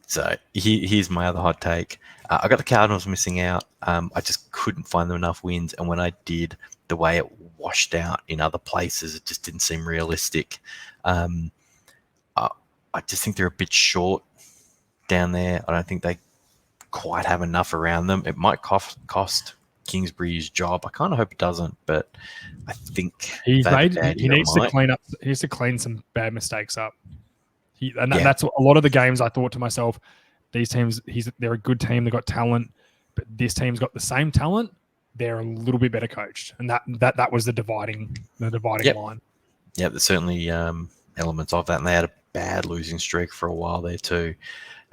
So here's my other hot take. I got the Cardinals missing out. I just couldn't find them enough wins. And when I did, the way it washed out in other places, it just didn't seem realistic. I just think they're a bit short down there. I don't think they quite have enough around them. It might cost Kingsbury's job. I kind of hope it doesn't, but I think he needs to clean up. He needs to clean some bad mistakes up. That's a lot of the games. I thought to myself, these teams, they're a good team. They've got talent, but this team's got the same talent. They're a little bit better coached, and that was the dividing line. Yeah, there's certainly elements of that, and they had a bad losing streak for a while there too.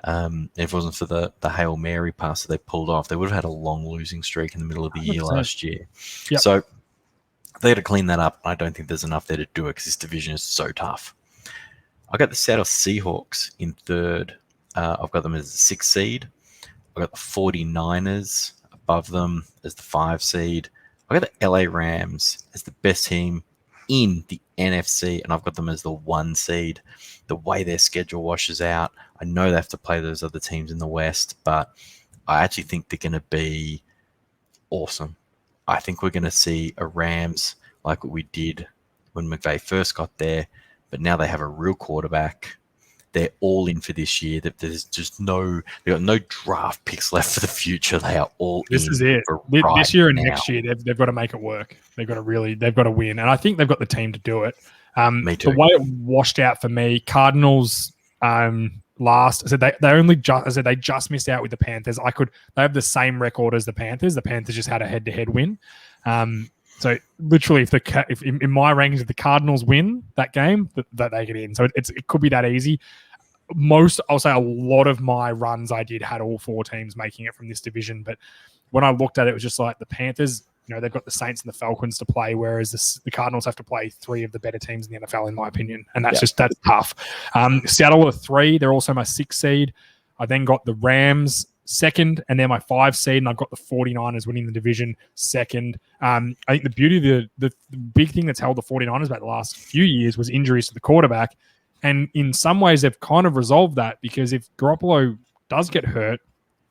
If it wasn't for the Hail Mary pass that they pulled off, they would have had a long losing streak in the middle of the year 100%. Last year. Yep. So they got to clean that up. I don't think there's enough there to do it because this division is so tough. I got the Seattle Seahawks in third. I've got them as the 6th seed. I've got the 49ers above them as the 5 seed. I've got the LA Rams as the best team in the NFC, and I've got them as the 1 seed. The way their schedule washes out, I know they have to play those other teams in the West, but I actually think they're going to be awesome. I think we're going to see a Rams like what we did when McVay first got there, but now they have a real quarterback. They're all in for this year. There's just they've got no draft picks left for the future. They are all this in. This is it. Right this year and now. Next year, they've got to make it work. They've got to win, and I think they've got the team to do it. Me too. The way it washed out for me, Cardinals last. I said they just missed out with the Panthers. They have the same record as the Panthers. The Panthers just had a head-to-head win. So literally, if in my rankings, if the Cardinals win that game, that they get in. So it could be that easy. I'll say a lot of my runs I did had all 4 teams making it from this division. But when I looked at it, it was just like the Panthers, they've got the Saints and the Falcons to play, whereas the Cardinals have to play 3 of the better teams in the NFL, in my opinion. And that's tough. Seattle are 3. They're also my 6th seed. I then got the Rams 2nd, and they're my 5 seed, and I've got the 49ers winning the division 2nd. I think the beauty, the big thing that's held the 49ers back the last few years was injuries to the quarterback. And in some ways, they've kind of resolved that because if Garoppolo does get hurt,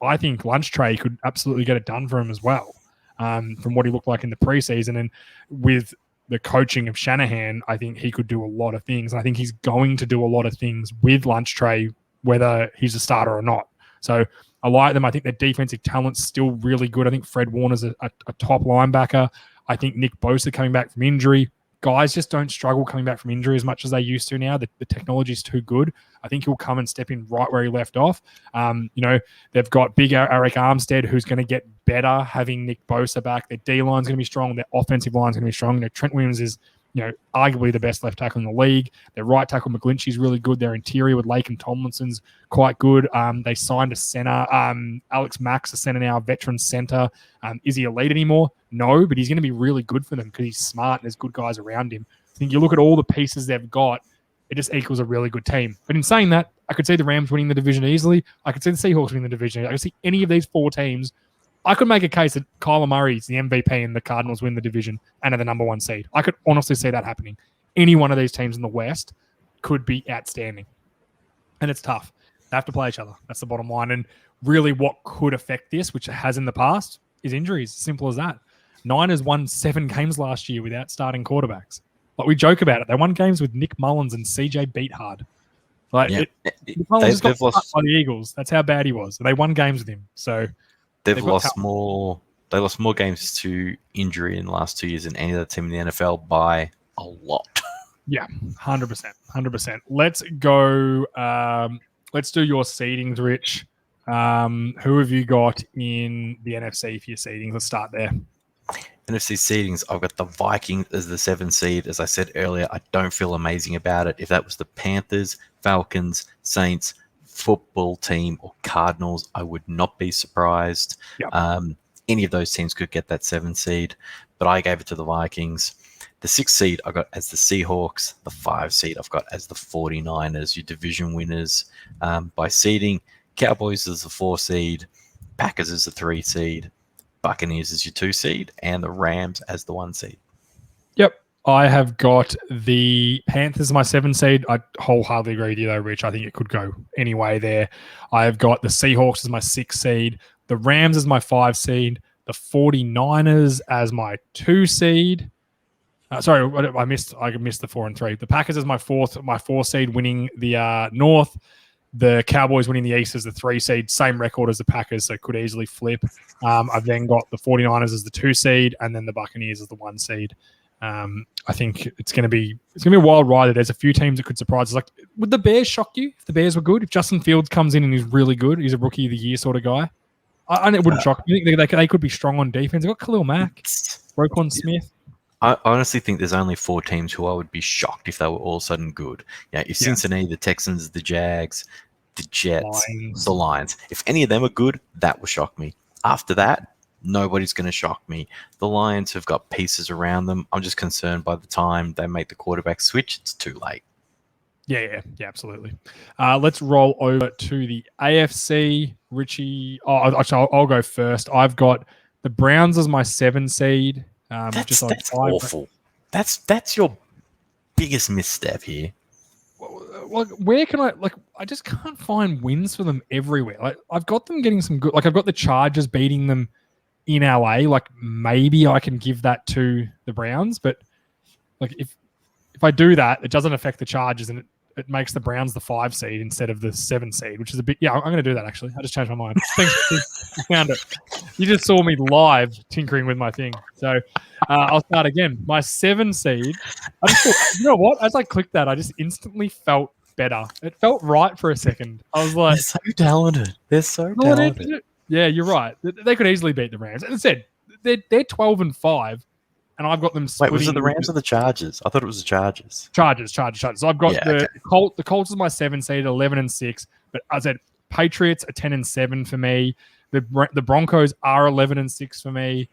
I think Lunch Tray could absolutely get it done for him as well, from what he looked like in the preseason. And with the coaching of Shanahan, I think he could do a lot of things. And I think he's going to do a lot of things with Lunch Tray, whether he's a starter or not. So I like them. I think their defensive talent's still really good. I think Fred Warner's a top linebacker. I think Nick Bosa coming back from injury. Guys just don't struggle coming back from injury as much as they used to now. The technology is too good. I think he'll come and step in right where he left off. They've got big Eric Armstead, who's going to get better having Nick Bosa back. Their D-line's going to be strong. Their offensive line's going to be strong. Trent Williams is, arguably the best left tackle in the league. Their right tackle, McGlinchey's really good. Their interior with Lake and Tomlinson's quite good. They signed a center. Alex Mack's a center now, veteran center. Is he elite anymore? No, but he's going to be really good for them because he's smart and there's good guys around him. I think you look at all the pieces they've got, it just equals a really good team. But in saying that, I could see the Rams winning the division easily. I could see the Seahawks winning the division. I could see any of these four teams. I could make a case that Kyler Murray's the MVP and the Cardinals win the division and are the number one seed. I could honestly see that happening. Any one of these teams in the West could be outstanding. And it's tough. They have to play each other. That's the bottom line. And really what could affect this, which it has in the past, is injuries. Simple as that. Niners won 7 games last year without starting quarterbacks. Like, we joke about it. They won games with Nick Mullins and CJ Beathard. Nick Mullins just got lost by the Eagles. That's how bad he was. They won games with him. So they've lost more. They lost more games to injury in the last 2 years than any other team in the NFL by a lot. Yeah, 100%. Let's go. Let's do your seedings, Rich. Who have you got in the NFC for your seedings? Let's start there. NFC seedings, I've got the Vikings as the 7th seed. As I said earlier, I don't feel amazing about it. If that was the Panthers, Falcons, Saints, football team, or Cardinals, I would not be surprised. Yep. Any of those teams could get that 7th seed, but I gave it to the Vikings. The 6th seed I got as the Seahawks. The 5th seed I've got as the 49ers, your division winners by seeding. Cowboys as the 4th seed, Packers as the 3 seed, Buccaneers as your 2 seed, and the Rams as the 1 seed. Yep. I have got the Panthers my 7 seed. I wholeheartedly agree with you though, Rich. I think it could go any way there. I have got the Seahawks as my 6 seed, the Rams as my 5 seed, the 49ers as my 2 seed. Sorry, I missed the 4 and 3. The Packers as my 4 seed, winning the North. The Cowboys winning the East as the 3 seed, same record as the Packers, so could easily flip. I've then got the 49ers as the 2 seed, and then the Buccaneers as the 1 seed. I think it's going to be a wild ride. There's a few teams that could surprise us. Like, would the Bears shock you if the Bears were good? If Justin Fields comes in and he's really good, he's a rookie of the year sort of guy. It wouldn't shock me. You think they could be strong on defense? They've got Khalil Mack, Roquan Smith. I honestly think there's only 4 teams who I would be shocked if they were all of a sudden good. If Cincinnati, the Texans, the Jags, the Jets, the Lions, if any of them are good, that will shock me. After that, nobody's going to shock me. The Lions have got pieces around them. I'm just concerned by the time they make the quarterback switch, it's too late. Yeah, absolutely. Let's roll over to the AFC. Richie, I'll go first. I've got the Browns as my 7 seed. That's awful. That's your biggest misstep here. Well, where can I just can't find wins for them everywhere. Like, I've got them getting some good. Like, I've got the Chargers beating them in LA. Like, maybe I can give that to the Browns, but like if I do that, it doesn't affect the Chargers, and it makes the Browns the 5 seed instead of the 7 seed, which is a bit. Yeah, I'm going to do that actually. I just changed my mind. Thanks, you found it. You just saw me live tinkering with my thing. So I'll start again. My 7 seed. I just thought, you know what? As I clicked that, I just instantly felt better. It felt right for a second. I was like, they're so talented. They're so talented. Yeah, you're right. They could easily beat the Rams. As I said, they're 12-5. And I've got them splitting. Wait, was it the Rams or the Chargers? I thought it was the Chargers. Chargers. So I've got the Colts is my 7 seed, 11-6. But as I said, Patriots are 10-7 for me. The Broncos are 11-6 for me.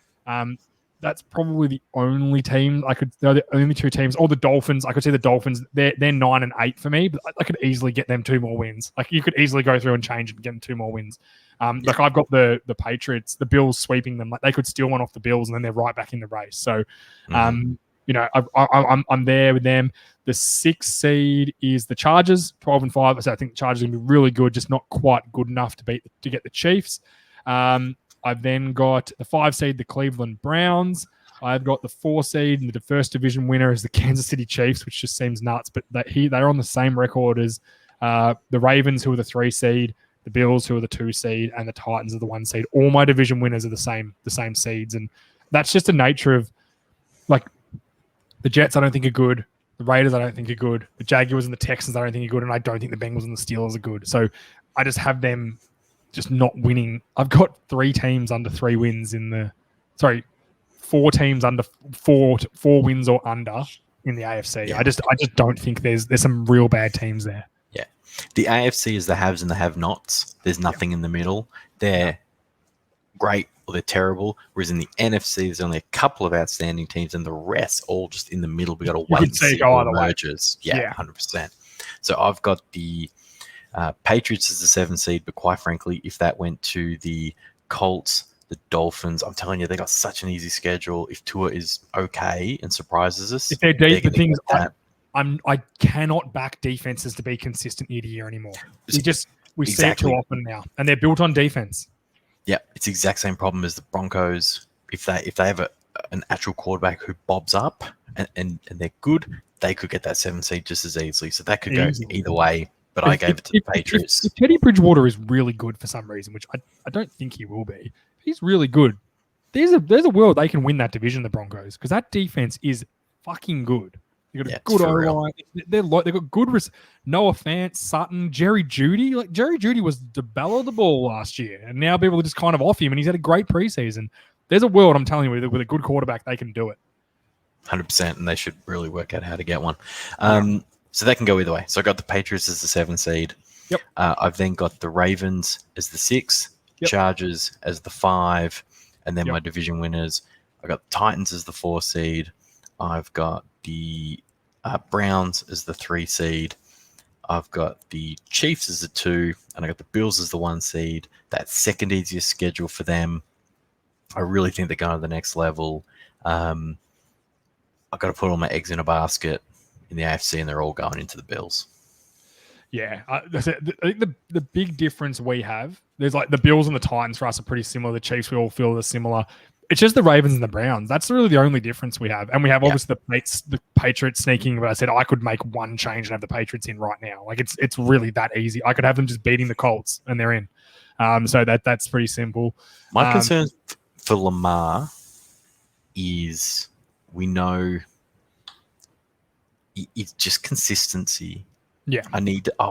That's probably the only team they're the only 2 teams. Or the Dolphins. I could see the Dolphins. They're 9-8 for me, but I could easily get them 2 more wins. Like, you could easily go through and change and get them 2 more wins. Like, I've got the Patriots, the Bills sweeping them. Like, they could steal one off the Bills and then they're right back in the race. So I'm there with them. The 6th seed is the Chargers, 12-5. So I think the Chargers are going to be really good, just not quite good enough to get the Chiefs. I've then got the 5 seed, the Cleveland Browns. I've got the 4 seed, and the first division winner is the Kansas City Chiefs, which just seems nuts. But they're on the same record as the Ravens, who are the 3 seed, the Bills, who are the 2 seed, and the Titans are the 1 seed. All my division winners are the same seeds, and that's just the nature of like the Jets. I don't think are good. The Raiders I don't think are good. The Jaguars and the Texans I don't think are good, and I don't think the Bengals and the Steelers are good. So I just have them just not winning. I've got 3 teams under 3 wins 4 teams under 4 wins or under in the AFC. Yeah. I just don't think there's some real bad teams there. Yeah. The AFC is the haves and the have-nots. There's nothing in the middle. They're great or they're terrible. Whereas in the NFC, there's only a couple of outstanding teams, and the rest all just in the middle. We got to wait and see who emerges. Yeah, 100%. So I've got the Patriots as the 7 seed, but quite frankly, if that went to the Colts, the Dolphins, I'm telling you, they got such an easy schedule. If Tua is okay and surprises us, if they're deep, the things I cannot back defenses to be consistent year to year anymore. We see it too often now, and they're built on defense. Yeah, it's the exact same problem as the Broncos. If they have an actual quarterback who bobs up and they're good, they could get that 7 seed just as easily. So that could go either way. But I gave it to the Patriots. If Teddy Bridgewater is really good for some reason, which I don't think he will be, he's really good. There's a world they can win that division, the Broncos, because that defense is fucking good. They got a good O-line. They've got good. Noah Fant, Sutton, Jerry Jeudy. Like Jerry Jeudy was the belle of the ball last year, and now people are just kind of off him. And he's had a great preseason. There's a world, I'm telling you, with a good quarterback, they can do it. 100%, and they should really work out how to get one. So that can go either way. So I got the Patriots as the 7 seed. Yep. I've then got the Ravens as the 6, Chargers as the 5, and then my division winners. I got the Titans as the 4 seed. I've got the Browns as the 3 seed. I've got the Chiefs as the 2, and I got the Bills as the 1 seed. That second easiest schedule for them. I really think they're going to the next level. I've got to put all my eggs in a basket in the AFC, and they're all going into the Bills. Yeah, I think the big difference we have, there's like the Bills and the Titans for us are pretty similar. The Chiefs we all feel are similar. It's just the Ravens and the Browns. That's really the only difference we have. And we have obviously the Patriots sneaking, but I said I could make one change and have the Patriots in right now. Like it's really that easy. I could have them just beating the Colts and they're in. So that's pretty simple. My concern for Lamar is we know it's just consistency. Yeah. I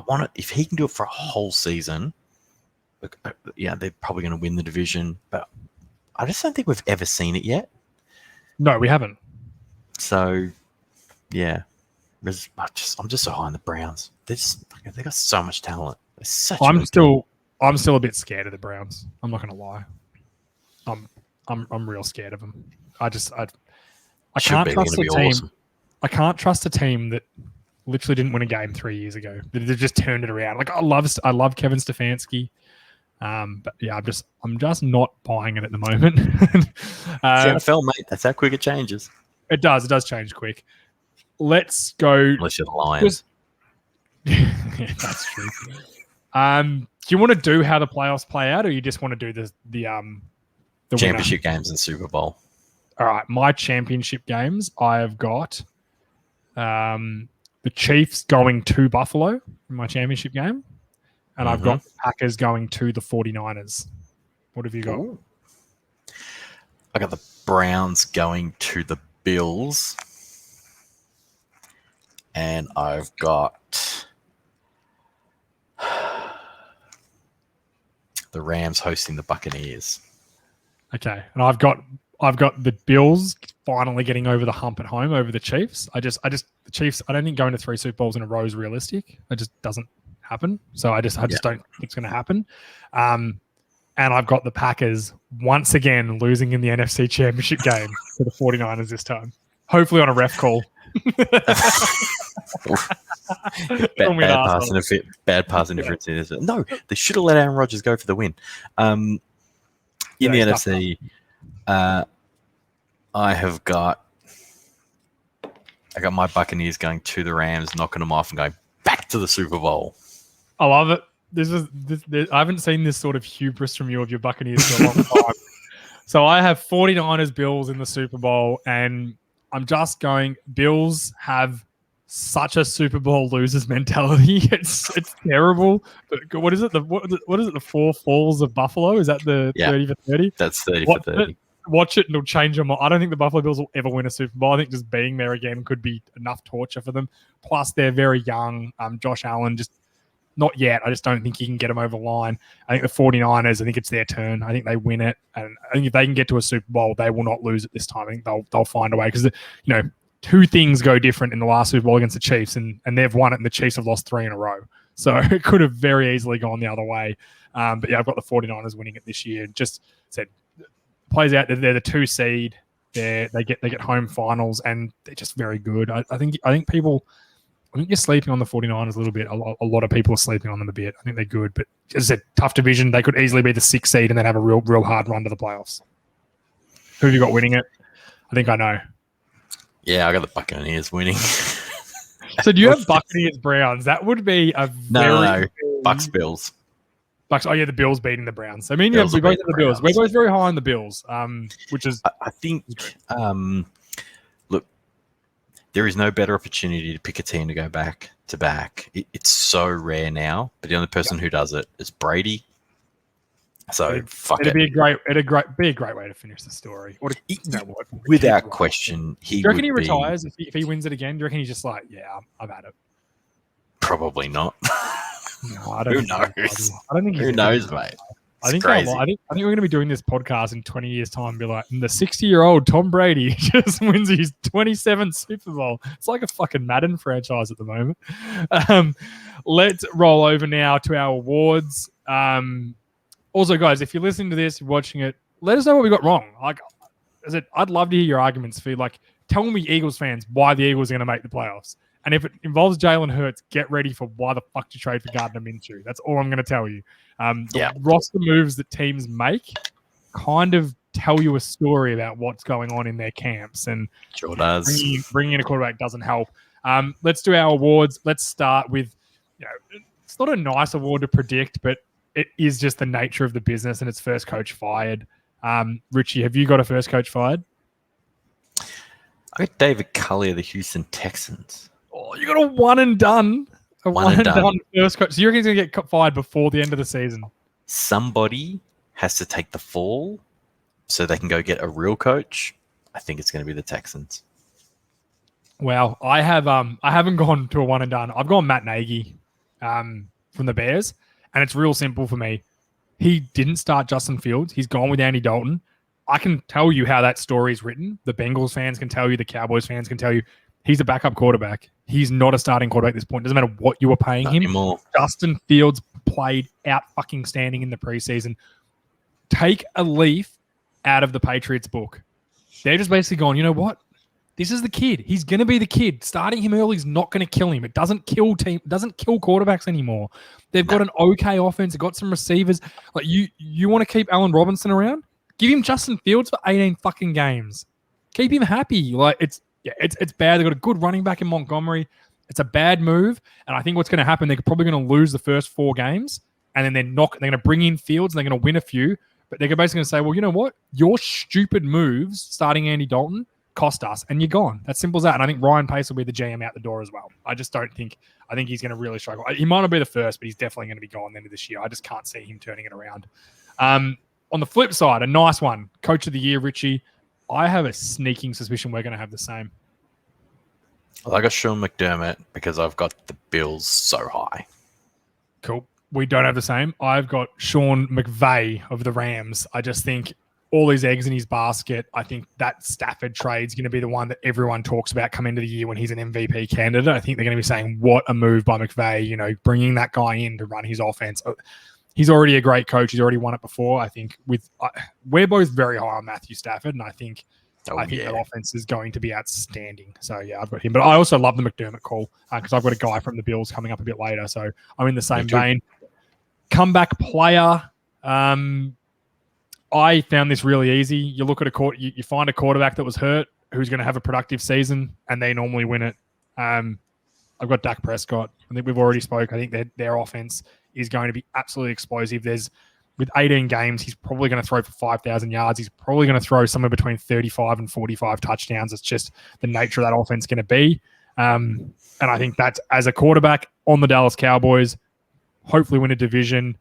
want it. If he can do it for a whole season, look, they're probably going to win the division, but I just don't think we've ever seen it yet. No, we haven't. So, yeah, I'm just so high on the Browns. They got so much talent. I'm still a bit scared of the Browns. I'm not going to lie. I'm real scared of them. I can't trust a team. Awesome. I can't trust a team that literally didn't win a game 3 years ago. They just turned it around. Like I love Kevin Stefanski. But yeah, I'm just not buying it at the moment. It's NFL, mate. That's how quick it changes. It does change quick. Let's go. Unless you're the Lions. Yeah, that's true. Do you want to do how the playoffs play out, or you just want to do the championship games and Super Bowl? All right, my championship games. I have got the Chiefs going to Buffalo in my championship game. And I've got the Packers going to the 49ers. What have you got? Ooh. I got the Browns going to the Bills. And I've got the Rams hosting the Buccaneers. Okay. And I've got the Bills finally getting over the hump at home over the Chiefs. The Chiefs, I don't think going to 3 Super Bowls in a row is realistic. It just doesn't happen. So I just don't think it's going to happen. And I've got the Packers once again losing in the NFC Championship game for the 49ers this time. Hopefully on a ref call. Bad pass interference. No, they should have let Aaron Rodgers go for the win. In the NFC, I have got I got my Buccaneers going to the Rams, knocking them off and going back to the Super Bowl. I love it. I haven't seen this sort of hubris from you of your Buccaneers for a long time. So I have 49ers Bills in the Super Bowl, and I'm just going, Bills have such a Super Bowl losers mentality. It's terrible. But what is it? What is it? The 4 falls of Buffalo? Is that the 30 for 30? That's 30 for 30. Watch it and it'll change them. I don't think the Buffalo Bills will ever win a Super Bowl. I think just being there again could be enough torture for them. Plus, they're very young. Josh Allen, just not yet. I just don't think he can get them over the line. I think the 49ers, I think it's their turn. I think they win it. And I think if they can get to a Super Bowl, they will not lose it this time. I think they'll find a way because, 2 things go different in the last Super Bowl against the Chiefs, and they've won it, and the Chiefs have lost 3 in a row. So it could have very easily gone the other way. But yeah, I've got the 49ers winning it this year. Just said, plays out. They're the 2 seed. They get home finals, and they're just very good. I think you're sleeping on the 49ers a little bit. A lot of people are sleeping on them a bit. I think they're good, but as I said, tough division. They could easily be the 6th seed and then have a real hard run to the playoffs. Who have you got winning it? I think I know. Yeah, I got the Buccaneers winning. So do you have Buccaneers Browns? That would be a no. Bucks Bills. Bucks. Oh yeah, the Bills beating the Browns. I mean, we both have the Bills. We're both very high on the Bills, which is I think. Look, there is no better opportunity to pick a team to go back to back. It's so rare now, but the only person who does it is Brady. So it'd be a great way to finish the story. Without question, do you reckon he retires if he wins it again? Do you reckon he's just like, yeah, I've had it? Probably not. No, I don't. Who knows? I don't think. Who knows, mate? I think we're going to be doing this podcast in 20 years' time and be like, the 60-year-old Tom Brady just wins his 27th Super Bowl. It's like a fucking Madden franchise at the moment. Let's roll over now to our awards. Also, guys, if you're listening to this, you're watching it, let us know what we got wrong. Like, I'd love to hear your arguments for, tell me, Eagles fans, why the Eagles are going to make the playoffs. And if it involves Jalen Hurts, get ready for why the fuck to trade for Gardner Minshew. That's all I'm going to tell you. The roster moves that teams make kind of tell you a story about what's going on in their camps. And sure does. Bringing in a quarterback doesn't help. Let's do our awards. Let's start with, it's not a nice award to predict, but it is just the nature of the business, and it's first coach fired. Richie, have you got a first coach fired? I got David Culley of the Houston Texans. Oh, you got a one and done first coach. So you reckon he's going to get fired before the end of the season? Somebody has to take the fall so they can go get a real coach. I think it's going to be the Texans. Well, I haven't gone to a one and done. I've gone Matt Nagy from the Bears. And it's real simple for me. He didn't start Justin Fields. He's gone with Andy Dalton. I can tell you how that story is written. The Bengals fans can tell you. The Cowboys fans can tell you. He's a backup quarterback. He's not a starting quarterback at this point. Doesn't matter what you were paying him. Anymore. Justin Fields played out fucking standing in the preseason. Take a leaf out of the Patriots book. They're just basically going, you know what? This is the kid. He's going to be the kid. Starting him early is not going to kill him. It doesn't kill quarterbacks anymore. They've got an okay offense. They've got some receivers. Like you want to keep Allen Robinson around? Give him Justin Fields for 18 fucking games. Keep him happy. It's bad. They've got a good running back in Montgomery. It's a bad move. And I think what's going to happen, they're probably going to lose the first 4 games, and then they're going to bring in Fields, and they're going to win a few. But they're basically going to say, well, you know what? Your stupid moves, starting Andy Dalton, cost us, and you're gone. That's simple as that. And I think Ryan Pace will be the GM out the door as well. I think he's going to really struggle. He might not be the first, but he's definitely going to be gone the end of this year. I just can't see him turning it around. On the flip side, a nice one. Coach of the year, Richie. I have a sneaking suspicion we're going to have the same. Well, I got Sean McDermott because I've got the Bills so high. Cool. We don't have the same. I've got Sean McVay of the Rams. I just think all his eggs in his basket. I think that Stafford trade's going to be the one that everyone talks about come into the year when he's an MVP candidate. I think they're going to be saying, what a move by McVay, bringing that guy in to run his offense. He's already a great coach. He's already won it before. I think we're both very high on Matthew Stafford, and I think that offense is going to be outstanding. So, yeah, I've got him. But I also love the McDermott call because I've got a guy from the Bills coming up a bit later. So I'm in the same vein. Comeback player. I found this really easy. You look at you find a quarterback that was hurt. who's going to have a productive season, and they normally win it. I've got Dak Prescott. I think we've already spoke. I think their offense is going to be absolutely explosive. With 18 games, he's probably going to throw for 5,000 yards. He's probably going to throw somewhere between 35 and 45 touchdowns. It's just the nature of that offense going to be. And I think that's, as a quarterback on the Dallas Cowboys, hopefully win a division,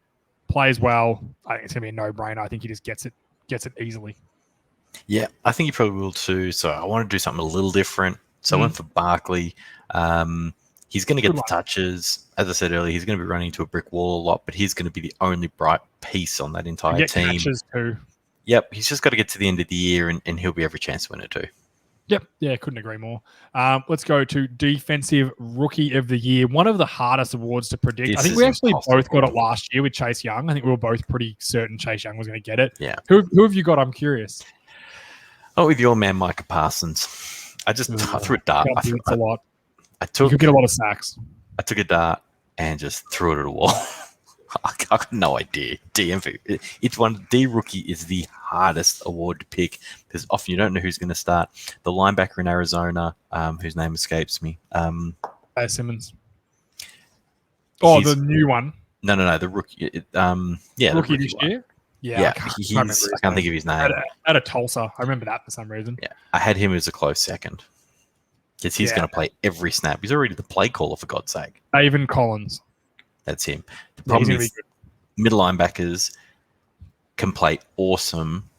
plays well. I think it's going to be a no-brainer. I think he just gets it easily. Yeah, I think he probably will too. So I want to do something a little different. So I went for Barkley. He's going to get the touches. As I said earlier, he's going to be running into a brick wall a lot, but he's going to be the only bright piece on that entire team. Catches too. Yep, he's just got to get to the end of the year, and he'll be every chance to win it too. Yep, yeah, couldn't agree more. Let's go to Defensive Rookie of the Year. One of the hardest awards to predict. I think we actually both got it last year with Chase Young. I think we were both pretty certain Chase Young was going to get it. Yeah. Who have you got? I'm curious. Oh, with your man, Micah Parsons. I threw a dart. A lot. You could get a lot of sacks. I took a dart and just threw it at a wall. I got no idea. It's one. D Rookie is the hardest award to pick because often you don't know who's going to start. The linebacker in Arizona, whose name escapes me. Simmons. Oh, the new one. No, the rookie. Rookie this year. Yeah, I can't think of his name. Out of Tulsa, I remember that for some reason. Yeah, I had him as a close second because he's going to play every snap. He's already the play caller, for God's sake. Avon Collins. That's him. The problem is middle linebackers can play awesome,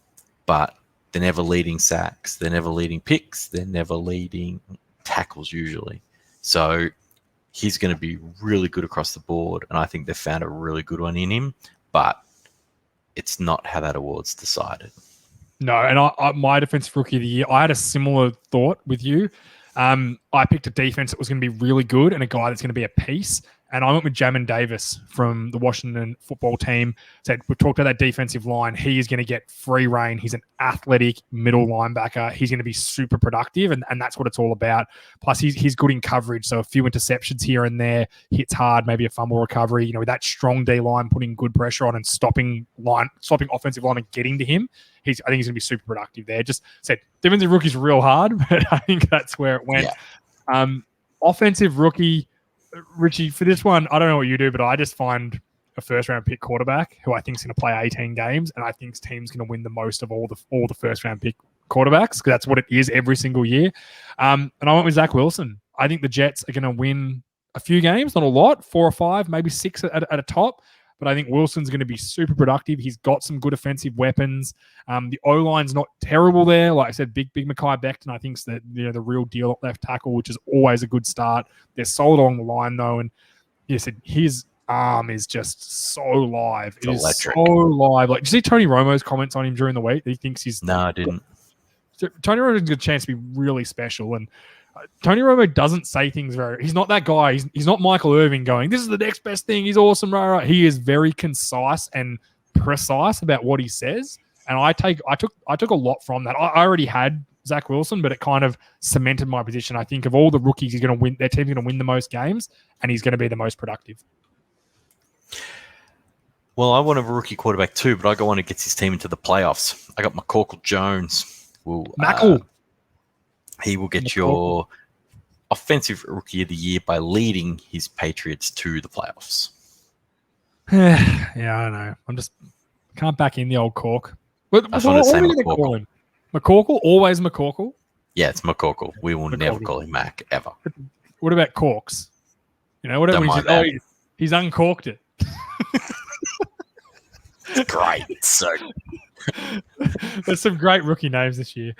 but they're never leading sacks. They're never leading picks. They're never leading tackles usually. So he's going to be really good across the board, and I think they've found a really good one in him, but it's not how that award's decided. No, and I my Defensive Rookie of the Year, I had a similar thought with you. I picked a defense that was going to be really good and a guy that's going to be a piece. And I went with Jamin Davis from the Washington football team. Said we talked about that defensive line. He is going to get free reign. He's an athletic middle linebacker. He's going to be super productive, and that's what it's all about. Plus, he's good in coverage. So a few interceptions here and there, hits hard, maybe a fumble recovery. You know, with that strong D line putting good pressure on and stopping offensive line and getting to him. I think he's going to be super productive there. Just said defensive rookie's real hard, but I think that's where it went. Yeah. Offensive rookie. Richie, for this one, I don't know what you do, but I just find a first-round pick quarterback who I think is going to play 18 games, and I think his team's going to win the most of all the first-round pick quarterbacks because that's what it is every single year. And I went with Zach Wilson. I think the Jets are going to win a few games, not a lot, 4 or 5, maybe 6 at a top. But I think Wilson's going to be super productive. He's got some good offensive weapons. The O-line's not terrible there. Like I said, big Mekhi Becton, I think, is the real deal at left tackle, which is always a good start. They're solid along the line, though. And you said his arm is just so live. It is so live. Like, did you see Tony Romo's comments on him during the week? He thinks he's... No, I didn't. Tony Romo's got a chance to be really special. And Tony Romo doesn't say things he's not that guy. He's not Michael Irvin going, this is the next best thing. He's awesome. Right. He is very concise and precise about what he says. And I took a lot from that. I already had Zach Wilson, but it kind of cemented my position. I think of all the rookies, he's going to win. Their team's going to win the most games, and he's going to be the most productive. Well, I want a rookie quarterback too, but I got one who gets his team into the playoffs. I got McCorkle Jones. He will get your offensive rookie of the year by leading his Patriots to the playoffs. Yeah, I know. Can't back in the old cork. I just want to say McCorkle. McCorkle? Always McCorkle? Yeah, it's McCorkle. We will never call him Mac, ever. What about corks? You know, whatever. He's uncorked it. Great. So there's some great rookie names this year.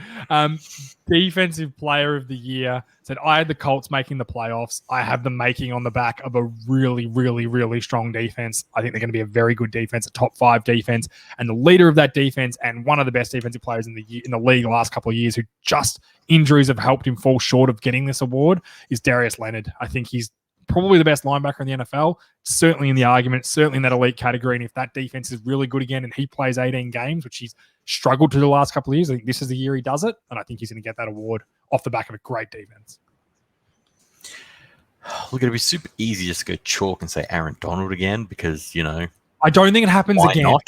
Defensive player of the year said, I had the Colts making the playoffs. I have them making on the back of a really, really, really strong defense. I think they're going to be a very good defense, a top 5 defense. And the leader of that defense and one of the best defensive players in the league the last couple of years who just injuries have helped him fall short of getting this award is Darius Leonard. I think he's probably the best linebacker in the NFL, certainly in the argument, certainly in that elite category. And if that defense is really good again and he plays 18 games, which he's struggled to the last couple of years, I think this is the year he does it. And I think he's going to get that award off the back of a great defense. Look, it'd be super easy just to go chalk and say Aaron Donald again because, you know, I don't think it happens Why again. not?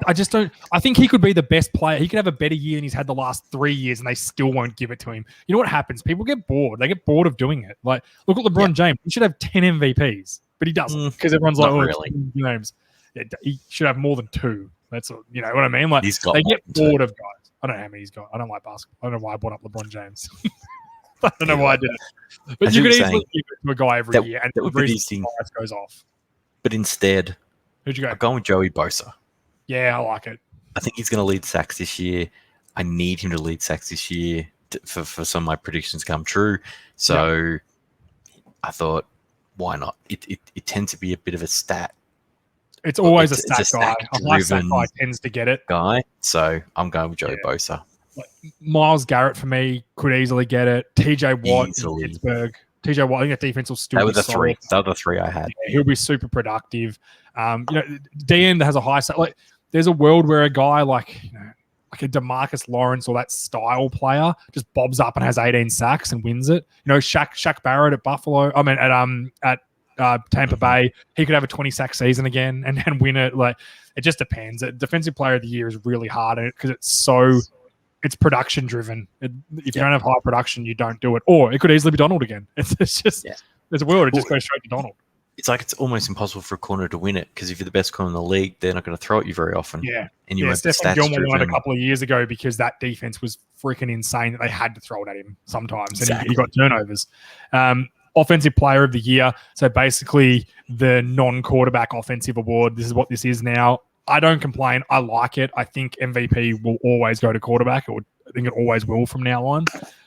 I just don't. I think he could be the best player. He could have a better year than he's had the last 3 years, and they still won't give it to him. You know what happens? People get bored. They get bored of doing it. Like, look at LeBron James. He should have 10 MVPs, but he doesn't because everyone's like, not "Oh, really. James." Yeah, he should have more than 2. That's you know what I mean. Like, He's got they get more than bored of guys. I don't know how many he's got. I don't like basketball. I don't know why I brought up LeBron James. I don't know why I did it. But you could easily give it to a guy every year, and the reason the price goes off. But instead, who'd you go? I'm going with Joey Bosa. Yeah, I like it. I think he's going to lead sacks this year. I need him to lead sacks this year for some of my predictions to come true. So I thought, why not? It tends to be a bit of a stat. It's always a stat guy. A high stat guy tends to get it. So I'm going with Joey Bosa. Like, Myles Garrett for me could easily get it. TJ Watt Easily. in Pittsburgh. TJ Watt, I think that defense will still They be were the solid. three. They were the three I had. Yeah, he'll be super productive. DN has a high stat. Like, there's a world where a guy like like a DeMarcus Lawrence or that style player just bobs up and has 18 sacks and wins it. Shaq Barrett at Buffalo. I mean at Tampa Bay, he could have a 20 sack season again and win it. Like, it just depends. Defensive player of the year is really hard because it's production driven. If you don't have high production, you don't do it. Or it could easily be Donald again. It's just there's a world. It just goes straight to Donald. It's like it's almost impossible for a corner to win it because if you're the best corner in the league, they're not going to throw at you very often. Yeah, and you went Stephon stats Gilmore won it a driven. couple of years ago because that defense was freaking insane that they had to throw it at him sometimes, Exactly. and he got turnovers. Offensive player of the year. So basically the non-quarterback offensive award. This is what this is now. I don't complain. I like it. I think MVP will always go to quarterback. I think it always will from now on.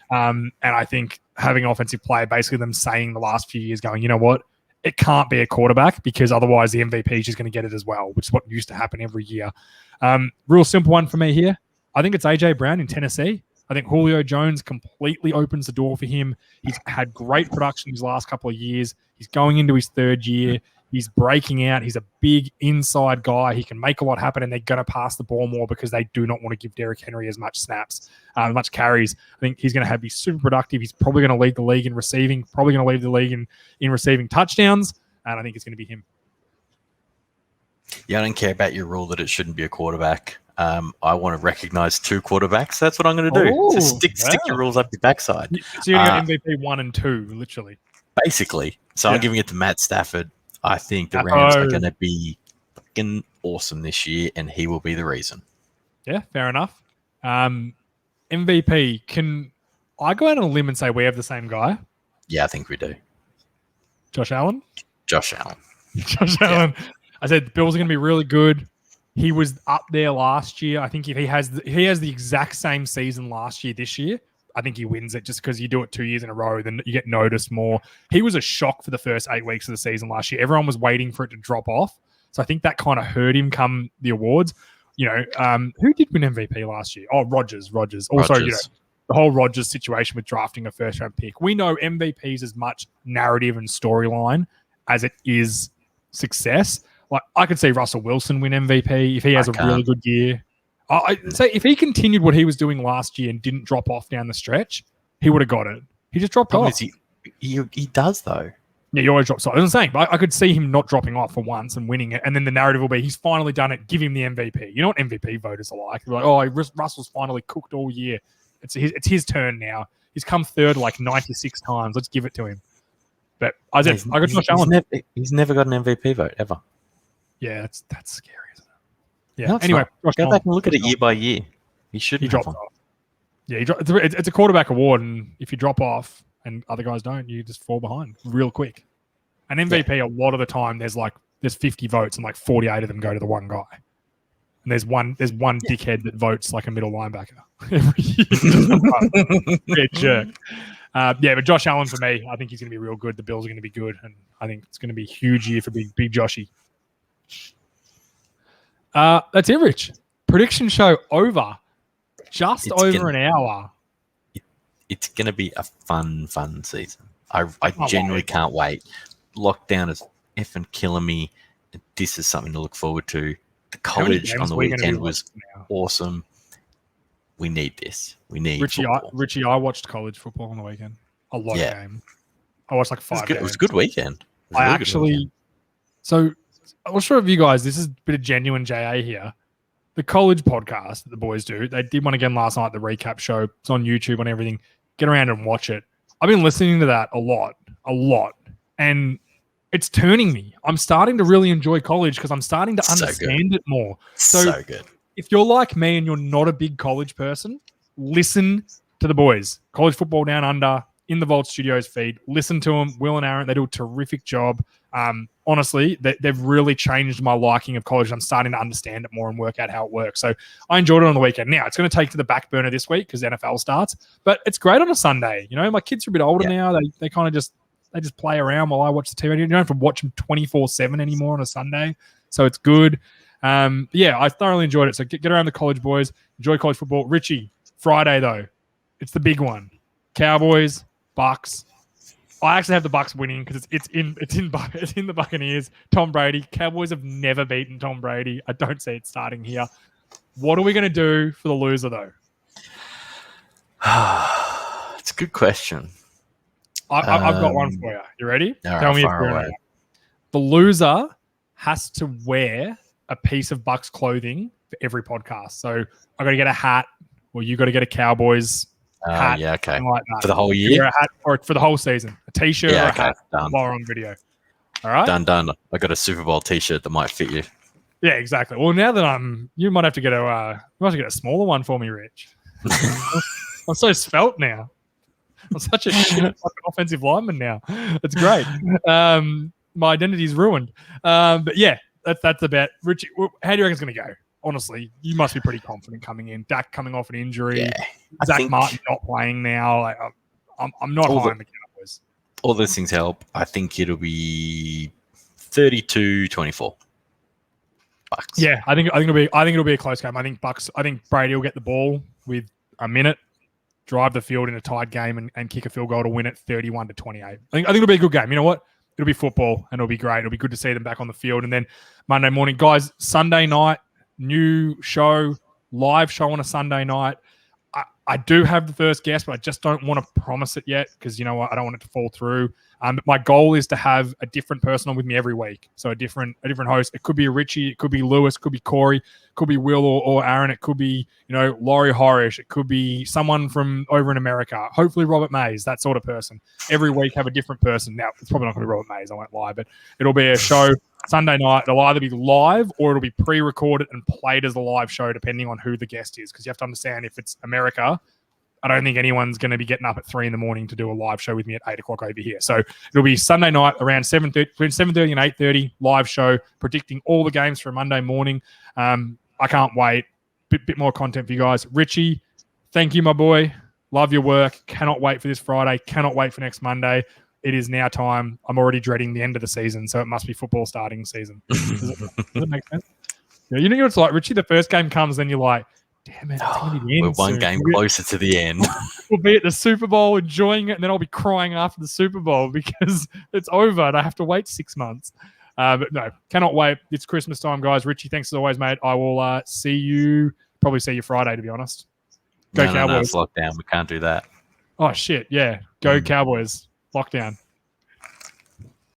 And I think having an offensive player, basically them saying the last few years going, you know what? It can't be a quarterback because otherwise the MVP is just going to get it as well, which is what used to happen every year. Real simple one for me here. I think it's A.J. Brown in Tennessee. I think Julio Jones completely opens the door for him. He's had great production his last couple of years. He's going into his 3rd year. He's breaking out. He's a big inside guy. He can make a lot happen, and they're going to pass the ball more because they do not want to give Derrick Henry as much snaps, much carries. I think he's going to be super productive. He's probably going to lead the league in receiving, probably going to lead the league in receiving touchdowns, and I think it's going to be him. Yeah, I don't care about your rule that it shouldn't be a quarterback. I want to recognize 2 quarterbacks. That's what I'm going to do. Ooh, Just stick your rules up your backside. So you got MVP 1 and 2, literally. Basically. So I'm giving it to Matt Stafford. I think the Rams are going to be fucking awesome this year, and he will be the reason. Yeah, fair enough. MVP, can I go out on a limb and say we have the same guy? Yeah, I think we do. Josh Allen? Josh Allen. Josh Allen. I said the Bills are going to be really good. He was up there last year. I think if he has the exact same season last year, this year, I think he wins it just because you do it 2 years in a row, then you get noticed more. He was a shock for the first 8 weeks of the season last year. Everyone was waiting for it to drop off. So I think that kind of hurt him come the awards. Who did win MVP last year? Oh, Rodgers. Also, the whole Rodgers situation with drafting a first-round pick. We know MVP is as much narrative and storyline as it is success. Like, I could see Russell Wilson win MVP if he has a really good year. I'd say if he continued what he was doing last year and didn't drop off down the stretch, he would have got it. He just dropped off. He does, though. Yeah, he always drops off. I was saying, but I could see him not dropping off for once and winning it, and then the narrative will be he's finally done it. Give him the MVP. You know what MVP voters are like? They're like, oh, Russell's finally cooked all year. It's his turn now. He's come 3rd like 96 times. Let's give it to him. But I got Josh Allen. He's never got an MVP vote ever. Yeah, that's scary, isn't it? Yeah. No, anyway, go back and look at it year by year. He dropped off. Yeah, it's a quarterback award, and if you drop off and other guys don't, you just fall behind real quick. An MVP, a lot of the time, there's 50 votes, and like 48 of them go to the one guy. And there's one dickhead that votes like a middle linebacker every year. Yeah, jerk. But Josh Allen for me, I think he's going to be real good. The Bills are going to be good, and I think it's going to be a huge year for big Joshy. That's it, Rich. Prediction show over. Just over an hour. It's going to be a fun season. I genuinely can't wait. Lockdown is effing killing me. This is something to look forward to. The college on the weekend was awesome. We need this. We need football. Richie, I watched college football on the weekend. A lot of games. I watched like 5 games. It was a good weekend. So I'm not sure if you guys, this is a bit of genuine JA here. The college podcast that the boys do, they did one again last night, the recap show. It's on YouTube, on everything. Get around and watch it. I've been listening to that a lot. And it's turning me. I'm starting to really enjoy college because I'm starting to understand it more. So good. If you're like me and you're not a big college person, listen to the boys. College Football Down Under, in the Vault Studios feed. Listen to them. Will and Aaron, they do a terrific job. Honestly, they've really changed my liking of college. I'm starting to understand it more and work out how it works. So I enjoyed it on the weekend. Now, it's going to take to the back burner this week because NFL starts, but it's great on a Sunday. You know, my kids are a bit older now. They kind of just play around while I watch the TV. You don't have to watch them 24/7 anymore on a Sunday. So it's good. I thoroughly enjoyed it. So get around the college, boys. Enjoy college football. Richie, Friday, though. It's the big one. Cowboys, Bucks. I actually have the Bucks winning because it's in the Buccaneers. Tom Brady. Cowboys have never beaten Tom Brady. I don't see it starting here. What are we going to do for the loser, though? It's a good question. I've got one for you. You ready? Tell me if you're ready. The loser has to wear a piece of Bucks clothing for every podcast. So I got to get a hat, or you got to get a Cowboys hat. Yeah, okay. Like that. For the whole year? A hat for the whole season. A T-shirt or a hat. Done. While we're on video. All right? Done. I got a Super Bowl T-shirt that might fit you. Yeah, exactly. Well, now that you might have to get a smaller one for me, Rich. I'm so svelte now. I'm such a fucking offensive lineman now. It's great. My identity's ruined. But yeah, that's about Richie. How do you reckon it's going to go? Honestly, you must be pretty confident coming in. Dak coming off an injury. Yeah, Zach Martin not playing now. Like, I'm not high on the Cowboys. All those things help. I think it'll be 32-24. Bucks. Yeah, I think it'll be a close game. I think Brady will get the ball with a minute, drive the field in a tied game, and kick a field goal to win it 31-28. I think it'll be a good game. You know what? It'll be football, and it'll be great. It'll be good to see them back on the field. And then Monday morning, guys, Sunday night, new show, live show on a Sunday night. I do have the first guest, but I just don't want to promise it yet because, you know what, I don't want it to fall through. But my goal is to have a different person on with me every week. So a different host. It could be Richie, it could be Lewis, it could be Corey, it could be Will or Aaron. It could be, Laurie Horish. It could be someone from over in America. Hopefully Robert Mays, that sort of person. Every week have a different person. Now, it's probably not going to be Robert Mays, I won't lie, but it'll be a show Sunday night. It'll either be live or it'll be pre-recorded and played as a live show depending on who the guest is. Because you have to understand, if it's America, I don't think anyone's going to be getting up at 3 a.m. to do a live show with me at 8 o'clock over here. So it'll be Sunday night around 7:30, between 7:30 and 8:30, live show predicting all the games for Monday morning. I can't wait. Bit more content for you guys. Richie, thank you, my boy. Love your work. Cannot wait for this Friday. Cannot wait for next Monday. It is now time. I'm already dreading the end of the season, so it must be football starting season. Does it make sense? Yeah, you know what it's like, Richie? The first game comes, then you're like, damn it, it's going to be the end. We're one game closer to the end. We'll be at the Super Bowl enjoying it, and then I'll be crying after the Super Bowl because it's over and I have to wait 6 months. But no, cannot wait. It's Christmas time, guys. Richie, thanks as always, mate. I will probably see you Friday, to be honest. Go Cowboys. No, it's lockdown. We can't do that. Oh, shit. Yeah. Go Cowboys. Lockdown.